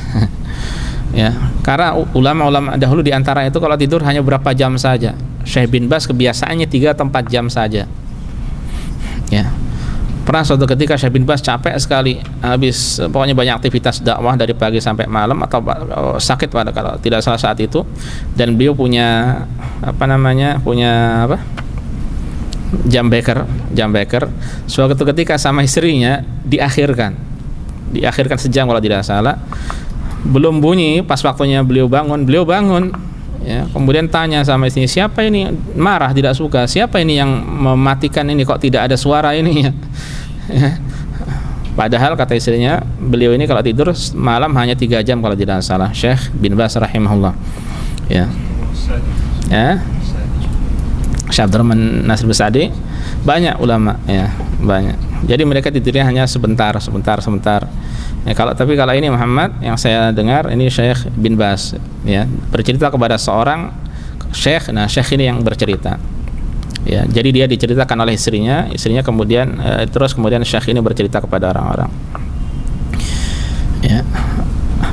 Ya, karena ulama-ulama dahulu diantara itu kalau tidur hanya berapa jam saja. Syekh bin Baz kebiasaannya 3 atau 4 jam saja. Ya. Pernah suatu ketika Syekh bin Baz capek sekali, habis pokoknya banyak aktivitas dakwah dari pagi sampai malam, atau sakit pada kalau tidak salah saat itu, dan beliau punya jam beker. Suatu ketika sama istrinya diakhirkan sejam kalau tidak salah. Belum bunyi, pas waktunya beliau bangun, ya, kemudian tanya sama istrinya, siapa ini marah tidak suka, siapa ini yang mematikan ini, kok tidak ada suara ini ya. Padahal kata istrinya, beliau ini kalau tidur malam hanya 3 jam kalau tidak salah, Syekh bin Baz rahimahullah. Ya. Ya. Syekh Abdurrahman Nasir Besadi, banyak ulama ya, banyak. Jadi mereka tidurnya hanya sebentar. Ya, tapi kalau ini Muhammad yang saya dengar ini Syekh bin Baz ya, bercerita kepada seorang syekh. Nah, syekh ini yang bercerita. Ya, jadi dia diceritakan oleh istrinya kemudian terus syekh ini bercerita kepada orang-orang. Ya.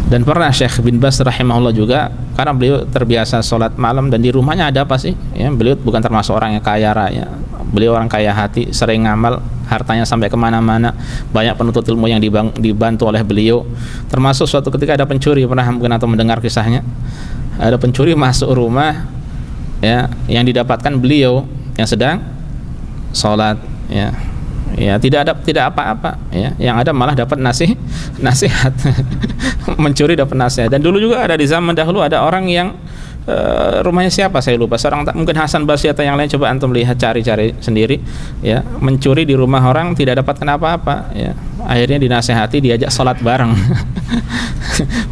Dan pernah Syekh bin Baz rahimahullah juga, karena beliau terbiasa sholat malam dan di rumahnya ada apa sih? Ya, beliau bukan termasuk orang yang kaya raya. Beliau orang kaya hati, sering ngamal, hartanya sampai kemana-mana, banyak penuntut ilmu yang dibantu oleh beliau. Termasuk suatu ketika ada pencuri, pernah mungkin atau mendengar kisahnya, ada pencuri masuk rumah, ya, yang didapatkan beliau yang sedang sholat, ya, tidak apa-apa, ya, yang ada malah dapat nasihat. Mencuri dapat nasihat. Dan dulu juga ada di zaman dahulu ada orang yang rumahnya siapa saya lupa, seorang mungkin Hasan Basri atau yang lain, coba antum lihat, cari sendiri, ya, mencuri di rumah orang tidak dapat apa-apa, ya, akhirnya dinasehati, diajak sholat bareng.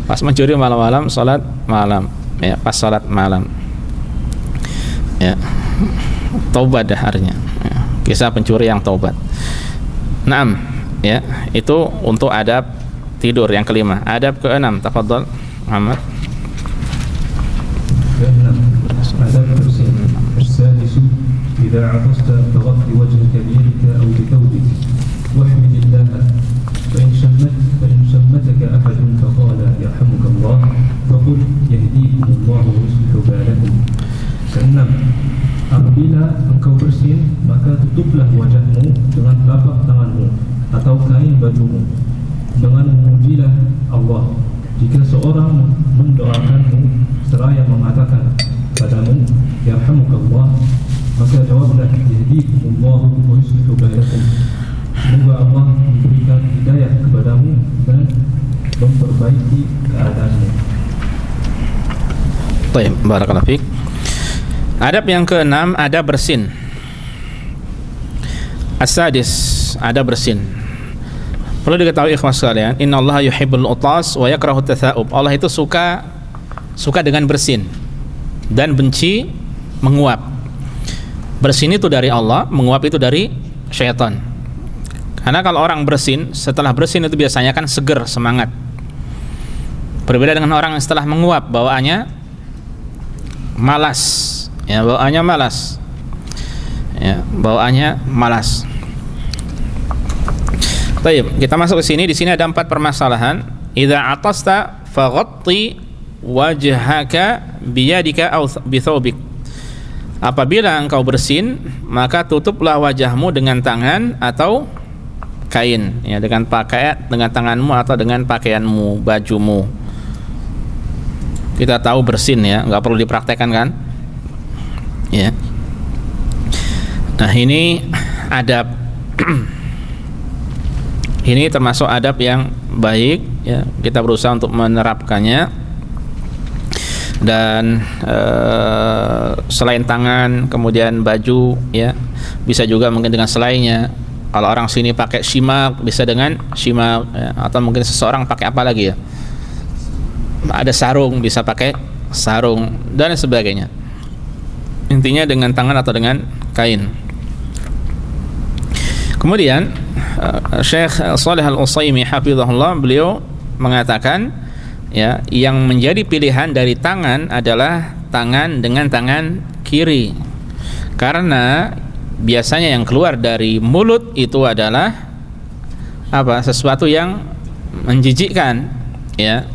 Pas mencuri malam-malam, sholat malam, ya, pas sholat malam, ya, taubat dah harinya, ya, kisah pencuri yang taubat. Naam, ya, itu untuk adab tidur yang kelima. Adab ke-6, tafadhol Muhammad. adab bersin. السادس إذا عطست فغطي وجهك بيدك أو بثوبك واحمد الله فإن شمتك أحد فقال يرحمك الله فقل يهديكم الله ويصلح بالكم. Keenam, apabila engkau bersin, maka tutuplah wajahmu dengan telapak tanganmu atau kain bajumu dengan memujilah Allah. Jika seorang mendoakanmu seraya mengatakan padamu yarhamukallah, maka jawablah yahdikumullahu wa yuslihu balakum. Semoga Allah memberikan hidayah kepadamu dan memperbaiki keadaanmu. Baik, barakallahu fiik. Adab yang ke-6, adab bersin. As-sadis, adab bersin. Perlu diketahui ikhwan sekalian, innallaha yuhibbul utas wa yakrahu tatha'ub. Allah itu suka dengan bersin dan benci menguap. Bersin itu dari Allah, menguap itu dari syaitan. Karena kalau orang bersin, setelah bersin itu biasanya kan seger, semangat. Berbeda dengan orang yang setelah menguap, bawaannya malas. Ya, bawaannya malas. Ya, bawaannya malas. Baik, kita masuk ke sini. Di sini ada 4 permasalahan. Idza atasta faghatti wajhaka biyadika aw bithawbik. Apabila engkau bersin, maka tutuplah wajahmu dengan tangan atau kain, ya, dengan tanganmu atau dengan pakaianmu, bajumu. Kita tahu bersin, ya, nggak perlu dipraktekkan kan? Ya. Nah, ini adab. Ini termasuk adab yang baik, ya. Kita berusaha untuk menerapkannya. Dan selain tangan, kemudian baju, ya, bisa juga mungkin dengan selainnya. Kalau orang sini pakai shimak, bisa dengan shimak, ya. Atau mungkin seseorang pakai apa lagi, ya? Ada sarung, bisa pakai sarung dan sebagainya. Intinya dengan tangan atau dengan kain. Kemudian Syekh Shalih Al-Utsaimin hafizahullah, beliau mengatakan, ya, yang menjadi pilihan dari tangan adalah tangan dengan tangan kiri. Karena biasanya yang keluar dari mulut itu adalah apa? Sesuatu yang menjijikkan, ya.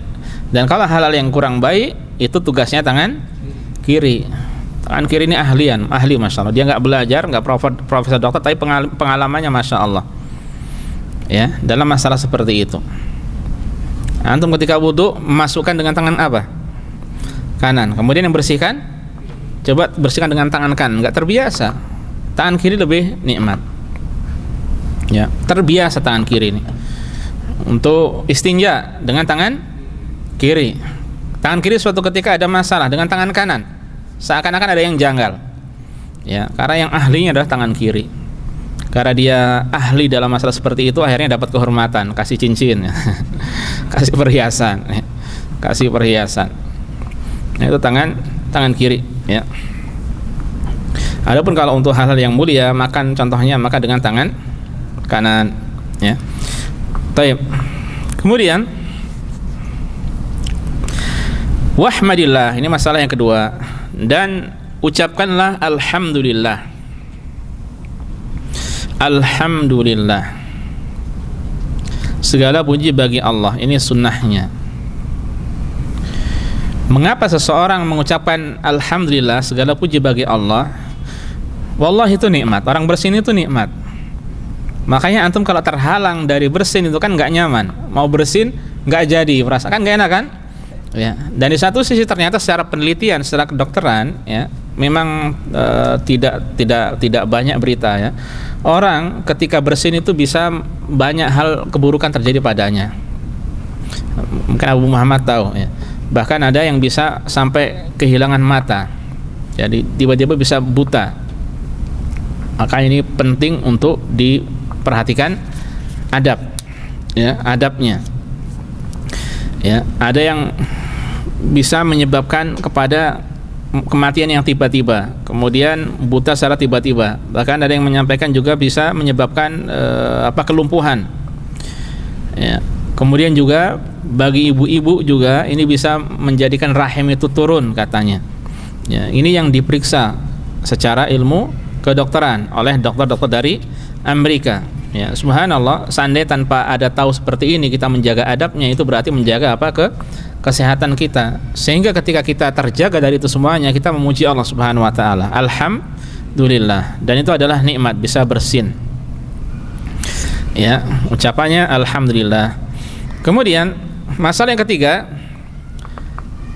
Dan kalau hal-hal yang kurang baik, itu tugasnya tangan kiri. Tangan kiri ini ahli masya Allah. Dia nggak belajar, nggak profesor dokter, tapi pengalamannya masya Allah. Ya, dalam masalah seperti itu. Antum ketika wudu masukkan dengan tangan apa? Kanan. Kemudian yang bersihkan, coba bersihkan dengan tangan kanan. Nggak terbiasa. Tangan kiri lebih nikmat. Ya, terbiasa tangan kiri ini. Untuk istinja dengan tangan kiri. Tangan kiri suatu ketika ada masalah dengan tangan kanan, seakan-akan ada yang janggal. Ya, karena yang ahlinya adalah tangan kiri. Karena dia ahli dalam masalah seperti itu, akhirnya dapat kehormatan, kasih cincin, kasih perhiasan, kasih perhiasan. Nah, itu tangan kiri. Ya. Adapun kalau untuk hal-hal yang mulia, makan contohnya maka dengan tangan kanan. Ya. Taib. Kemudian wahmadillah, ini masalah yang kedua, dan ucapkanlah alhamdulillah. Alhamdulillah, segala puji bagi Allah. Ini sunnahnya. Mengapa seseorang mengucapkan alhamdulillah, segala puji bagi Allah? Wallahi itu nikmat. Orang bersin itu nikmat. Makanya antum kalau terhalang dari bersin itu kan nggak nyaman. Mau bersin nggak jadi, merasakan nggak enak kan? Ya. Dan di satu sisi ternyata secara penelitian, secara kedokteran, ya, memang tidak banyak berita, ya. Orang ketika bersin itu bisa banyak hal keburukan terjadi padanya. Mungkin Abu Muhammad tahu, ya. Bahkan ada yang bisa sampai kehilangan mata. Jadi tiba-tiba bisa buta. Maka ini penting untuk diperhatikan adab, ya, adabnya. Ya, ada yang bisa menyebabkan kepada kematian yang tiba-tiba, kemudian buta secara tiba-tiba. Bahkan ada yang menyampaikan juga bisa menyebabkan kelumpuhan. Ya. Kemudian juga bagi ibu-ibu juga ini bisa menjadikan rahim itu turun katanya. Ya, ini yang diperiksa secara ilmu kedokteran oleh dokter-dokter dari Amerika. Ya, subhanallah, seandainya tanpa ada tahu seperti ini kita menjaga adabnya, itu berarti menjaga kesehatan kita. Sehingga ketika kita terjaga dari itu semuanya, kita memuji Allah Subhanahu wa taala. Alhamdulillah. Dan itu adalah nikmat bisa bersin. Ya, ucapannya alhamdulillah. Kemudian masalah yang ketiga,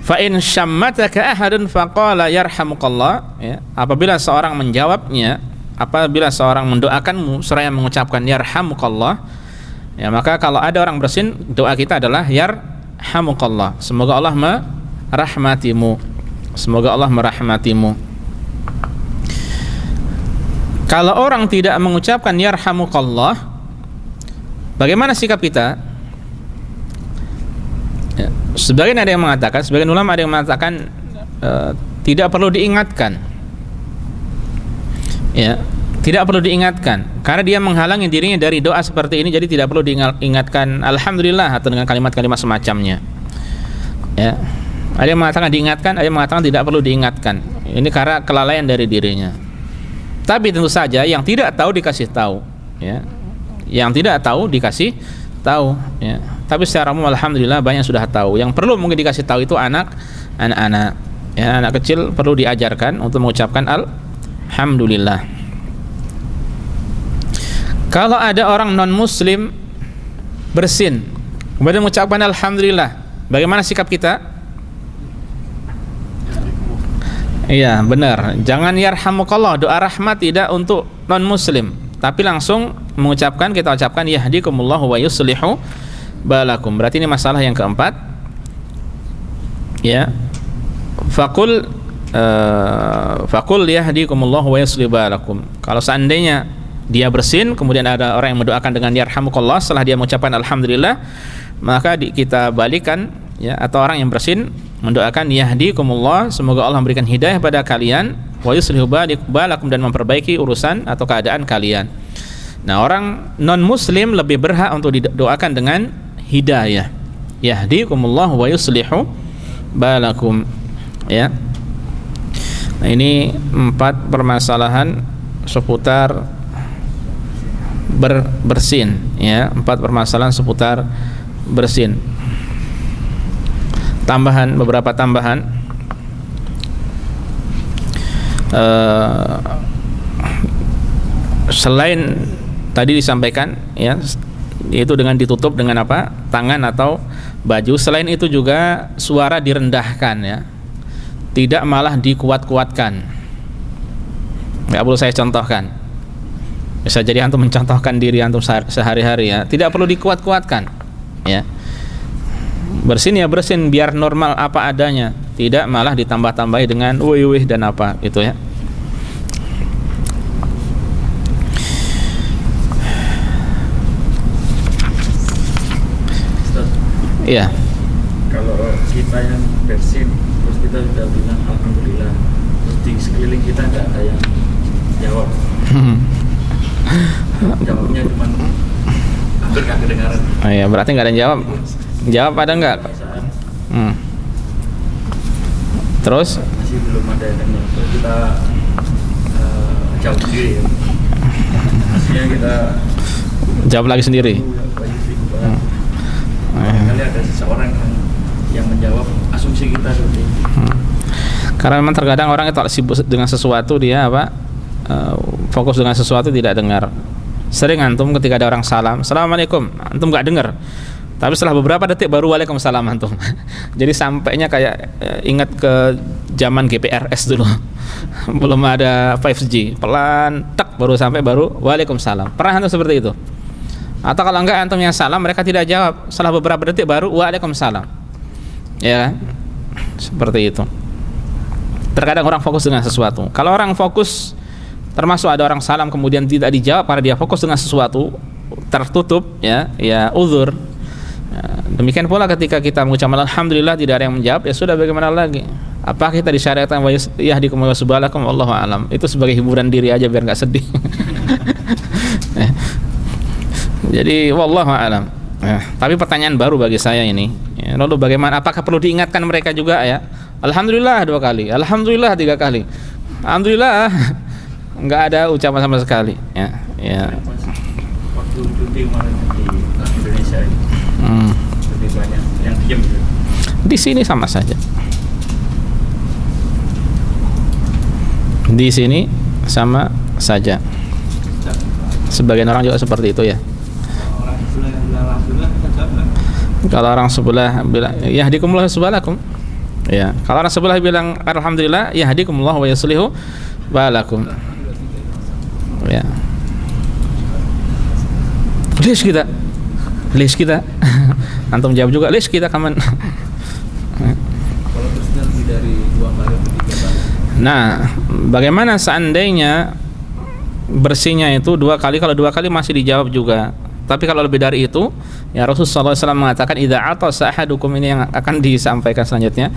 fa in syammataka ahadun faqala yarhamukallah, ya, apabila seorang menjawabnya, apabila seorang mendoakanmu seraya mengucapkan yarhamukallah, ya, maka kalau ada orang bersin, doa kita adalah yarhamukallah, semoga Allah merahmatimu, semoga Allah merahmatimu. Kalau orang tidak mengucapkan yarhamukallah, bagaimana sikap kita? Ya, sebagian ada yang mengatakan, sebagian ulama ada yang mengatakan tidak perlu diingatkan. Ya, tidak perlu diingatkan karena dia menghalangi dirinya dari doa seperti ini, jadi tidak perlu diingatkan alhamdulillah atau dengan kalimat-kalimat semacamnya. Ya, ada yang mengatakan diingatkan, ada yang mengatakan tidak perlu diingatkan. Ini karena kelalaian dari dirinya. Tapi tentu saja yang tidak tahu dikasih tahu, ya. Yang tidak tahu dikasih tahu, ya. Tapi secara umum alhamdulillah banyak sudah tahu. Yang perlu mungkin dikasih tahu itu anak-anak, ya, anak kecil perlu diajarkan untuk mengucapkan alhamdulillah. Kalau ada orang non muslim bersin kemudian mengucapkan alhamdulillah, bagaimana sikap kita? Iya, benar. Jangan yarhamukallah, doa rahmat tidak untuk non muslim, tapi langsung mengucapkan, kita ucapkan yahdikumullahu wa yuslihu balakum. Berarti ini masalah yang keempat. Ya. Faqul yahdikumullahu wa yuslihu balakum. Kalau seandainya dia bersin kemudian ada orang yang mendoakan dengan yarhamukallah setelah dia mengucapkan alhamdulillah, maka kita balikan, ya, atau orang yang bersin mendoakan yahdikumullah, semoga Allah memberikan hidayah pada kalian, wa yuslihu balakum, dan memperbaiki urusan atau keadaan kalian. Nah, orang non muslim lebih berhak untuk didoakan dengan hidayah, yahdikumullah wa yuslihu balakum, ya. Nah, ini 4 permasalahan seputar bersin, ya, 4 permasalahan seputar bersin. Beberapa tambahan. Selain tadi disampaikan ya, yaitu dengan ditutup dengan apa? Tangan atau baju. Selain itu juga suara direndahkan ya. Tidak malah dikuat-kuatkan. Enggak perlu saya contohkan. Bisa jadi antum mencontohkan diri antum sehari-hari ya. Tidak perlu dikuat-kuatkan ya. Bersin ya bersin biar normal apa adanya. Tidak malah ditambah-tambahi dengan wih dan apa itu ya. Iya. Kalau kita yang bersin terus kita sudah bilang alhamdulillah, terus di sekeliling kita nggak ada yang jawab. Jawabnya cuma hampir nggak kedengaran. Oh iya, berarti nggak ada yang jawab. Jawab ada nggak? Terus? Masih belum ada yang jawab. Terus kita jawab sendiri ya. Hasilnya kita jawab lagi sendiri. Kali ada seseorang yang menjawab asumsi kita seperti itu. Karena memang terkadang orang itu sibuk dengan sesuatu, dia apa? Fokus dengan sesuatu tidak dengar. Sering antum ketika ada orang salam, assalamualaikum, antum nggak dengar. Tapi setelah beberapa detik baru waalaikumsalam antum. Jadi sampainya kayak ingat ke zaman GPRS dulu. Belum ada 5G, pelan tak baru sampai baru waalaikumsalam. Pernah antum seperti itu? Atau kalau enggak antum yang salam mereka tidak jawab, setelah beberapa detik baru waalaikumsalam. Ya. Seperti itu. Terkadang orang fokus dengan sesuatu. Kalau orang fokus, termasuk ada orang salam kemudian tidak dijawab karena dia fokus dengan sesuatu, tertutup ya uzur. Ya, demikian pula ketika kita mengucapkan alhamdulillah tidak ada yang menjawab, ya sudah bagaimana lagi? Apakah kita disyariatkan yahdikum wa yusbalakum wallahu alam? Itu sebagai hiburan diri aja biar enggak sedih. Jadi wallahu a'lam. Tapi pertanyaan baru bagi saya ini. Ya, lalu bagaimana? Apakah perlu diingatkan mereka juga ya? Alhamdulillah 2 kali, alhamdulillah 3 kali. Alhamdulillah enggak ada ucapan sama sekali. Ya. Waktu cuti kemarin di Indonesia ini, lebih banyak yang diam gitu. Di sini sama saja. Di sini sama saja. Sebagian orang juga seperti itu ya. Kalau orang sebelah bilang yahdikumullah subhanakum, ya. Kalau orang sebelah bilang alhamdulillah yahdikumullah wa yuslihu balakum, ya. List kita antum jawab juga list kita kaman. Kalau bersihnya lebih dari 2 kali atau 3 kali. Nah, bagaimana seandainya bersihnya itu 2 kali? Kalau 2 kali masih dijawab juga. Tapi kalau lebih dari itu, ya Rasulullah SAW mengatakan idza atasa ahadukum, ini yang akan disampaikan selanjutnya.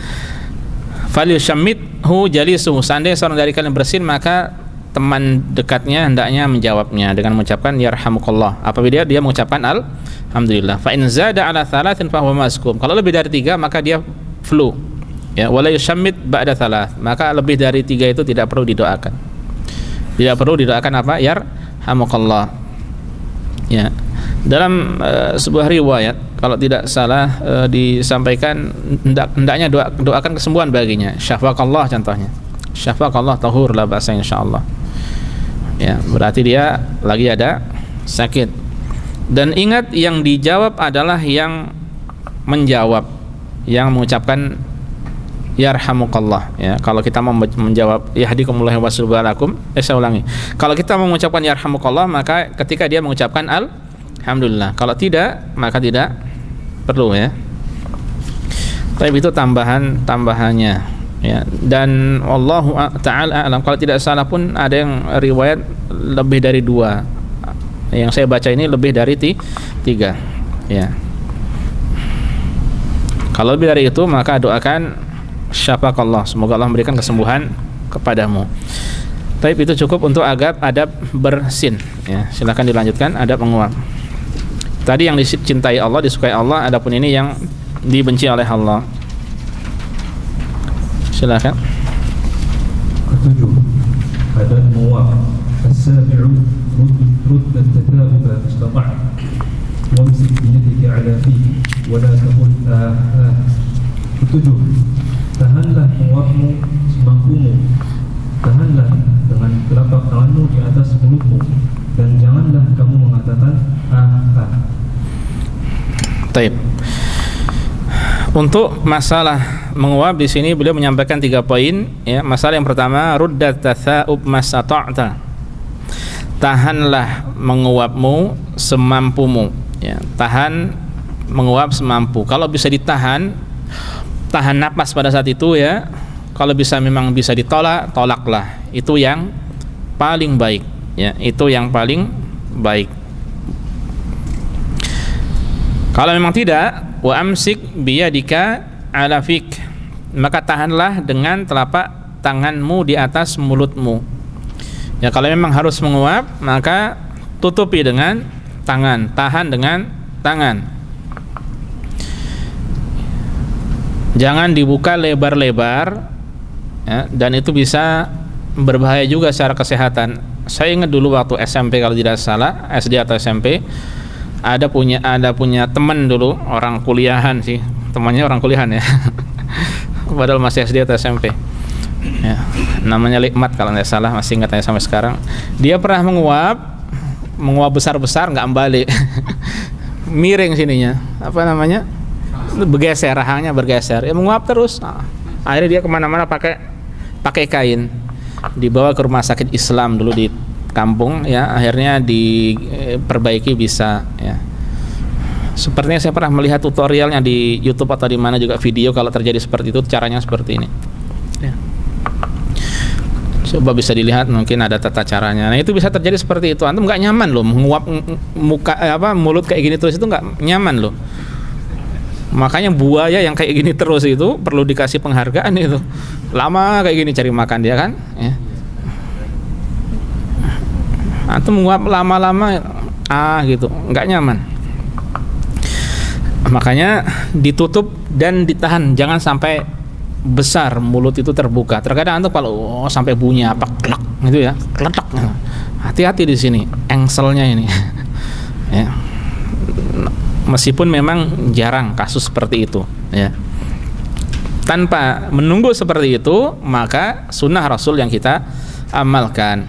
Falyushammithu jalisuhu, seandainya seorang dari kalian bersin maka teman dekatnya hendaknya menjawabnya dengan mengucapkan yarhamukallah. Apabila dia mengucapkan alhamdulillah. Fa in zada ala 3 fa huwa maskum. Kalau lebih dari 3 maka dia flu. Ya, wala yushammit ba'da 3. Maka lebih dari 3 itu tidak perlu didoakan. Tidak perlu didoakan apa? Yarhamukallah. Ya. Dalam sebuah riwayat kalau tidak salah disampaikan hendaknya doakan kesembuhan baginya. Syafaqallah contohnya. Syafaqallah tahur la ba'sa insyaallah. Ya, berarti dia lagi ada sakit. Dan ingat yang dijawab adalah yang menjawab, yang mengucapkan yarhamukallah ya. Kalau kita mau menjawab yahdikumullah wa yusbalakum, saya ulangi. Kalau kita mau mengucapkan yarhamukallah maka ketika dia mengucapkan alhamdulillah. Kalau tidak maka tidak perlu ya. Tapi itu tambahannya ya. Dan wallahu ta'ala alam, kalau tidak salah pun ada yang riwayat lebih dari 2. Yang saya baca ini lebih dari 3 ya. Kalau lebih dari itu maka doakan syafaqallah, semoga Allah memberikan kesembuhan kepadamu. Tapi itu cukup untuk adab bersin ya. Silakan dilanjutkan adab menguap. Tadi yang dicintai Allah, disukai Allah, adapun ini yang dibenci oleh Allah. Silakan. Ketujuh, adab menguap. As-sabi'u rudd at-tathabuba istata'. Wamsik biyadika 'ala fihi wa la taqul Ketujuh, tahanlah menguapmu semampumu tahanlah dengan telapak tanganmu di atas mulutmu, dan janganlah kamu mengatakan ah. Taib. Untuk masalah menguap di sini beliau menyampaikan 3 poin, ya. Masalah yang pertama, ruddat tatha'ub masata'ta. Tahanlah menguapmu semampumu, ya. Tahan menguap semampu. Kalau bisa ditahan, tahan napas pada saat itu, ya. Kalau bisa memang bisa ditolak, tolaklah. Itu yang paling baik, ya. Itu yang paling baik. Kalau memang tidak, wa amsik biyadika ala fik, maka tahanlah dengan telapak tanganmu di atas mulutmu. Ya, kalau memang harus menguap, maka tutupi dengan tangan, tahan dengan tangan. Jangan dibuka lebar-lebar, ya, dan itu bisa berbahaya juga secara kesehatan. Saya ingat dulu waktu SMP, kalau tidak salah, SD atau SMP, ada punya teman dulu, orang kuliahan sih, temannya orang kuliahan ya. Padahal masih SD atau SMP. Ya, namanya Likmat kalau tidak salah, masih ingat saya sampai sekarang. Dia pernah menguap besar-besar, nggak balik. Miring sininya, apa namanya? Bergeser, rahangnya bergeser. Ya, menguap terus. Nah, akhirnya dia kemana-mana pakai kain. Dibawa ke rumah sakit Islam dulu di kampung, ya, akhirnya diperbaiki bisa, ya. Sepertinya saya pernah melihat tutorialnya di YouTube atau di mana juga video, kalau terjadi seperti itu caranya seperti ini, ya. Coba bisa dilihat, mungkin ada tata caranya. Nah, itu bisa terjadi seperti itu. Antum nggak nyaman loh menguap mulut kayak gini terus, itu nggak nyaman loh. Makanya buaya yang kayak gini terus itu perlu dikasih penghargaan itu. Lama kayak gini cari makan dia kan, ya. Antum menguap lama-lama gitu, nggak nyaman. Makanya ditutup dan ditahan, jangan sampai besar mulut itu terbuka. Terkadang antum kalau sampai bunyi apa klak gitu ya, kletak. Hati-hati di sini, engselnya ini. Ya. Meskipun memang jarang kasus seperti itu, ya. Tanpa menunggu seperti itu, maka sunnah Rasul yang kita amalkan.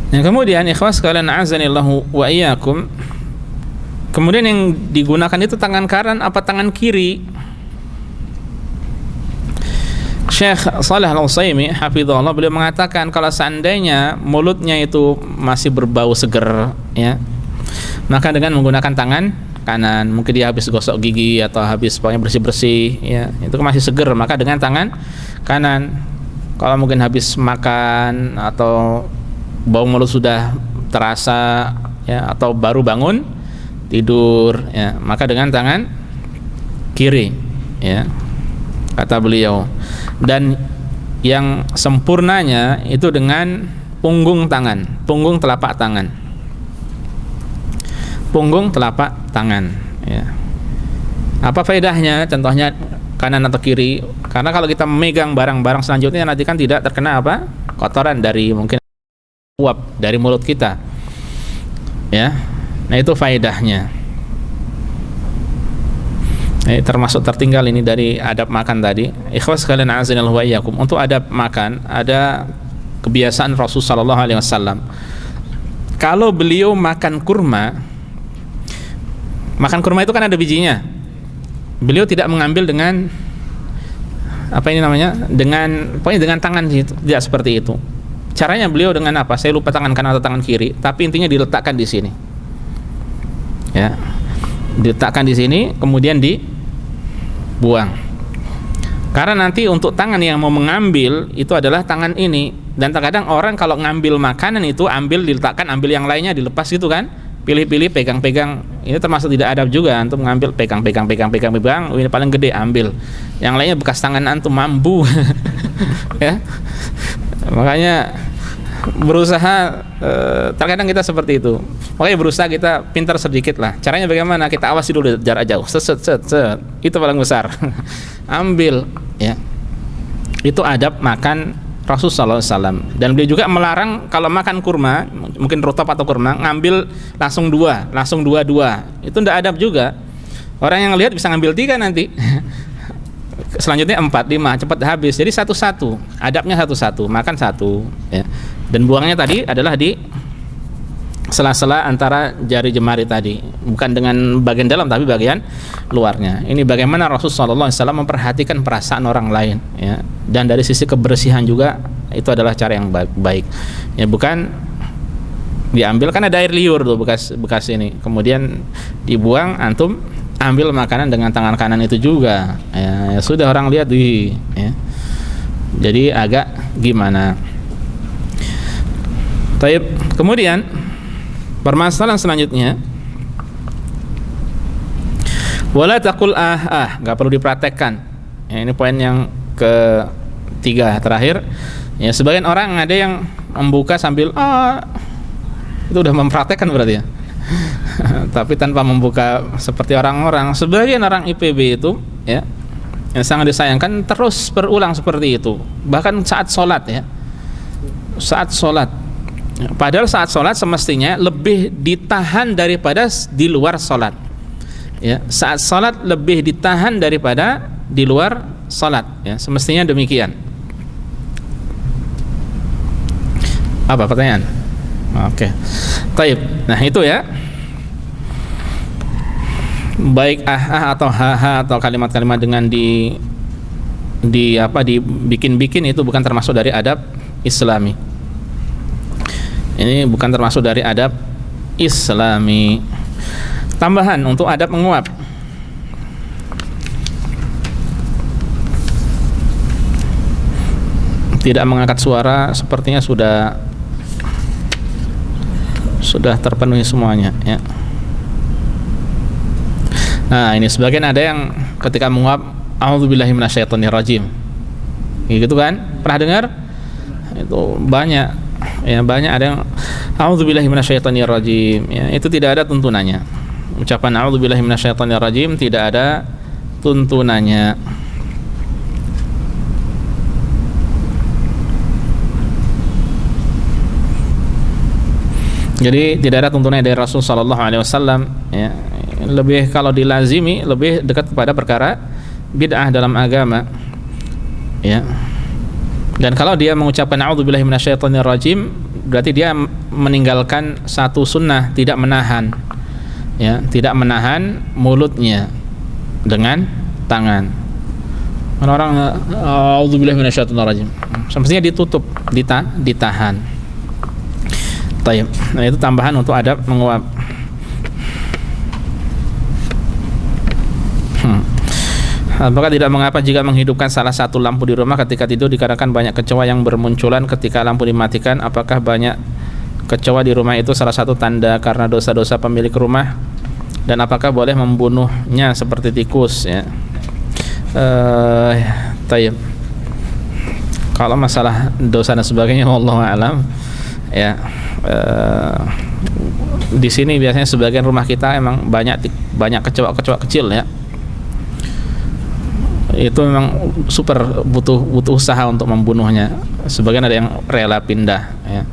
Yang kemudian, ikhwas sekalian a'azanillahu wa iyyakum, kemudian yang digunakan itu tangan kanan apa tangan kiri? Syekh Shalih Al-Utsaimin hafizahullah, beliau mengatakan kalau seandainya mulutnya itu masih berbau seger, ya, maka dengan menggunakan tangan kanan, mungkin dia habis gosok gigi atau habis pokoknya bersih-bersih, ya, itu masih seger, maka dengan tangan kanan. Kalau mungkin habis makan atau bau mulut sudah terasa, ya, atau baru bangun tidur, ya, maka dengan tangan kiri, ya, kata beliau. Dan yang sempurnanya itu dengan punggung tangan, punggung telapak tangan, punggung telapak tangan, ya. Apa faedahnya? Contohnya kanan atau kiri? Karena kalau kita memegang barang-barang selanjutnya nanti kan tidak terkena apa? Kotoran dari mungkin uap dari mulut kita, ya. Nah, itu faedahnya. Termasuk tertinggal ini dari adab makan tadi. Ikhwas sekalian a'azinallahu wa iyyakum, untuk adab makan ada kebiasaan Rasul sallallahu alaihi wasallam. Kalau beliau makan kurma itu kan ada bijinya. Beliau tidak mengambil dengan apa ini namanya? Pokoknya dengan tangan, tidak seperti itu. Caranya beliau dengan apa? Saya lupa tangan kanan atau tangan kiri, tapi intinya diletakkan di sini. Ya. Diletakkan di sini, kemudian dibuang. Karena nanti untuk tangan yang mau mengambil itu adalah tangan ini. Dan terkadang orang kalau ngambil makanan itu diletakkan, ambil yang lainnya dilepas gitu kan. Pilih-pilih, pegang-pegang. Ini termasuk tidak adab juga. Antum ngambil pegang. Ini paling gede ambil. Yang lainnya bekas tangan antum, mampu. Ya. Makanya berusaha, terkadang kita seperti itu. Makanya berusaha kita pintar sedikit lah. Caranya bagaimana? Kita awasi dulu jarak jauh. Set. Itu paling besar. Ambil, ya. Itu adab makan Rasulullah SAW. Dan beliau juga melarang kalau makan kurma, mungkin rotop atau kurma, ngambil langsung dua. Itu tidak adab juga. Orang yang lihat bisa ngambil 3 nanti. selanjutnya 4, 5 cepat habis. Jadi satu-satu, adabnya satu-satu, makan satu ya. Dan buangnya tadi adalah di sela-sela antara jari jemari tadi, bukan dengan bagian dalam tapi bagian luarnya. Ini bagaimana Rasulullah SAW memperhatikan perasaan orang lain ya. Dan dari sisi kebersihan juga itu adalah cara yang baik ya, bukan diambil kan ada air liur tuh bekas ini, kemudian dibuang, antum ambil makanan dengan tangan kanan itu juga ya, sudah orang lihat ya. Jadi agak gimana. Taib. Kemudian permasalahan selanjutnya, wala taqul nggak perlu dipraktekkan ya, ini poin yang ketiga terakhir ya. Sebagian orang ada yang membuka sambil itu udah mempraktekkan berarti ya. Tapi tanpa membuka seperti orang-orang. Sebagian orang IPB itu ya, yang sangat disayangkan terus berulang seperti itu, bahkan saat sholat ya, saat sholat. Padahal saat sholat semestinya lebih ditahan daripada di luar sholat ya. Saat sholat lebih ditahan daripada di luar sholat ya, semestinya demikian. Apa pertanyaan? Oke. Taib. Nah itu ya, baik atau atau kalimat-kalimat dengan dibikin-bikin itu bukan termasuk dari adab Islami. Ini bukan termasuk dari adab Islami. Tambahan untuk adab menguap. Tidak mengangkat suara sepertinya sudah terpenuhi semuanya ya. Nah, ini sebagian ada yang ketika menguap a'udzubillahi minasyaitonirrajim. Gitu kan? Pernah dengar? Itu banyak. Ya, banyak ada yang a'udzubillahi minasyaitonirrajim ya, itu tidak ada tuntunannya. Ucapan a'udzubillahi minasyaitonirrajim tidak ada tuntunannya. Jadi tidak ada tuntunannya dari Rasul sallallahu alaihi wasallam ya. Lebih kalau dilazimi lebih dekat kepada perkara bid'ah dalam agama ya. Dan kalau dia mengucapkan a'udzubillahi minasyaitonirrajim, berarti dia meninggalkan satu sunnah, tidak menahan ya, tidak menahan mulutnya dengan tangan. Orang a'udzubillahi minasyaitonirrajim, semestinya ditutup, ditahan. Taib. Nah, itu tambahan untuk adab menguap. Apakah tidak mengapa jika menghidupkan salah satu lampu di rumah ketika tidur dikarenakan banyak kecoa yang bermunculan ketika lampu dimatikan? Apakah banyak kecoa di rumah itu salah satu tanda karena dosa-dosa pemilik rumah? Dan apakah boleh membunuhnya seperti tikus ya? Taib. Kalau masalah dosa dan sebagainya, wallahu a'lam ya. Di sini biasanya sebagian rumah kita emang banyak kecoa kecil ya. Itu memang super butuh usaha untuk membunuhnya. Sebagian ada yang rela pindah ya.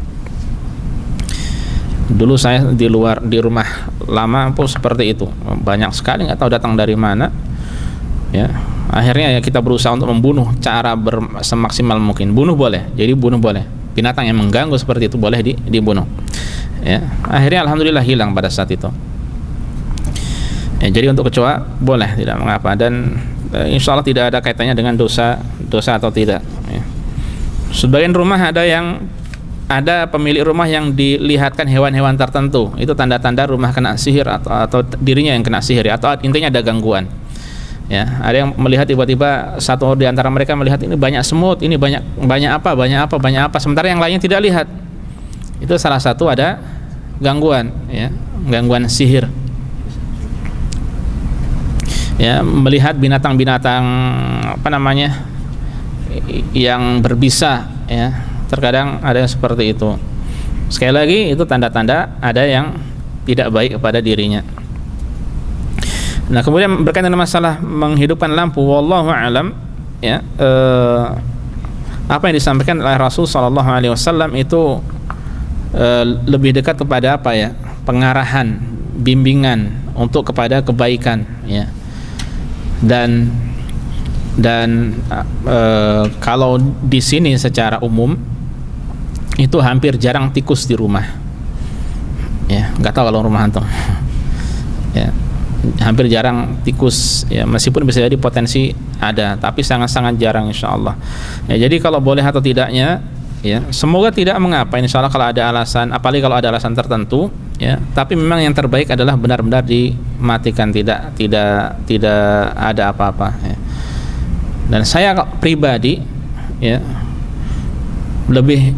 Dulu saya di rumah lama pun seperti itu, banyak sekali, nggak tahu datang dari mana ya. Akhirnya ya kita berusaha untuk membunuh, cara semaksimal mungkin. Bunuh boleh, jadi bunuh boleh. Binatang yang mengganggu seperti itu boleh dibunuh ya. Akhirnya alhamdulillah hilang pada saat itu ya. Jadi untuk kecoa boleh, tidak mengapa. Dan insya Allah tidak ada kaitannya dengan dosa atau tidak ya. Sebagian rumah ada pemilik rumah yang dilihatkan hewan-hewan tertentu, itu tanda-tanda rumah kena sihir atau dirinya yang kena sihir ya, atau intinya ada gangguan ya. Ada yang melihat tiba-tiba satu di antara mereka melihat ini banyak semut, ini banyak apa, sementara yang lainnya tidak lihat. Itu salah satu ada gangguan ya, gangguan sihir ya. Melihat binatang-binatang yang berbisa ya, terkadang ada yang seperti itu. Sekali lagi itu tanda-tanda ada yang tidak baik kepada dirinya. Nah, kemudian berkaitan dengan masalah menghidupkan lampu, wallahu a'lam ya, apa yang disampaikan oleh Rasul sallallahu alaihi wasallam itu lebih dekat kepada apa ya? Pengarahan, bimbingan untuk kepada kebaikan ya. Dan Dan kalau di sini secara umum itu hampir jarang tikus di rumah. Ya, nggak tahu kalau rumah antum. Ya, hampir jarang tikus. Ya, meskipun bisa jadi potensi ada, tapi sangat-sangat jarang insyaallah. Ya, jadi kalau boleh atau tidaknya, ya, semoga tidak mengapa insyaallah kalau ada alasan, apalagi kalau ada alasan tertentu, ya. Tapi memang yang terbaik adalah benar-benar dimatikan, tidak ada apa-apa. Ya. Dan saya pribadi, ya, lebih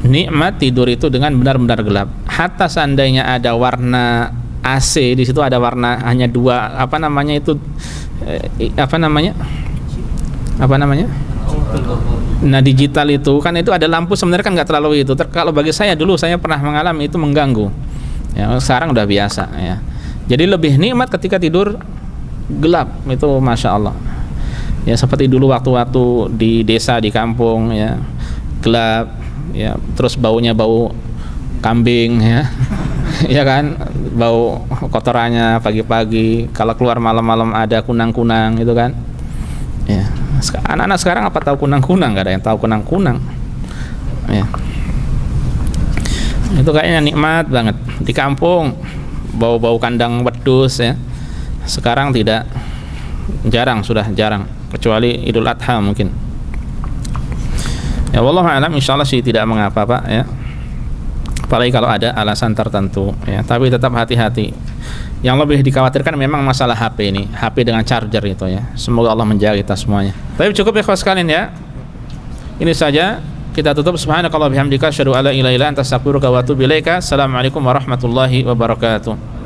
nikmat tidur itu dengan benar-benar gelap. Hatta seandainya ada warna AC di situ, ada warna hanya dua, apa namanya? Nah, digital itu kan itu ada lampu sebenarnya kan nggak terlalu itu. Kalau bagi saya dulu saya pernah mengalami itu mengganggu. Ya, sekarang udah biasa. Ya. Jadi lebih nikmat ketika tidur gelap itu, masya Allah. Ya, seperti dulu waktu-waktu di desa, di kampung, ya, gelap, ya, terus baunya bau kambing, ya. Ya kan, bau kotorannya pagi-pagi, kalau keluar malam-malam ada kunang-kunang itu kan. Ya, anak-anak sekarang apa tahu kunang-kunang? Gak ada yang tahu kunang-kunang. Ya. Itu kayaknya nikmat banget di kampung, bau-bau kandang wedus, ya. Sekarang tidak, jarang, sudah jarang, kecuali Idul Adha mungkin. Ya, wallahu a'lam, insyaallah sih tidak mengapa, Pak, ya. Apalagi kalau ada alasan tertentu, ya. Tapi tetap hati-hati. Yang lebih dikhawatirkan memang masalah HP ini, HP dengan charger itu, ya. Semoga Allah menjaga kita semuanya. Tapi cukup ya kawan sekalian, ya. Ini saja, kita tutup. Subhanakallah bihamdika asyhadu alla ilaha illa anta astaghfiruka wa atubu ilaika. Assalamualaikum warahmatullahi wabarakatuh.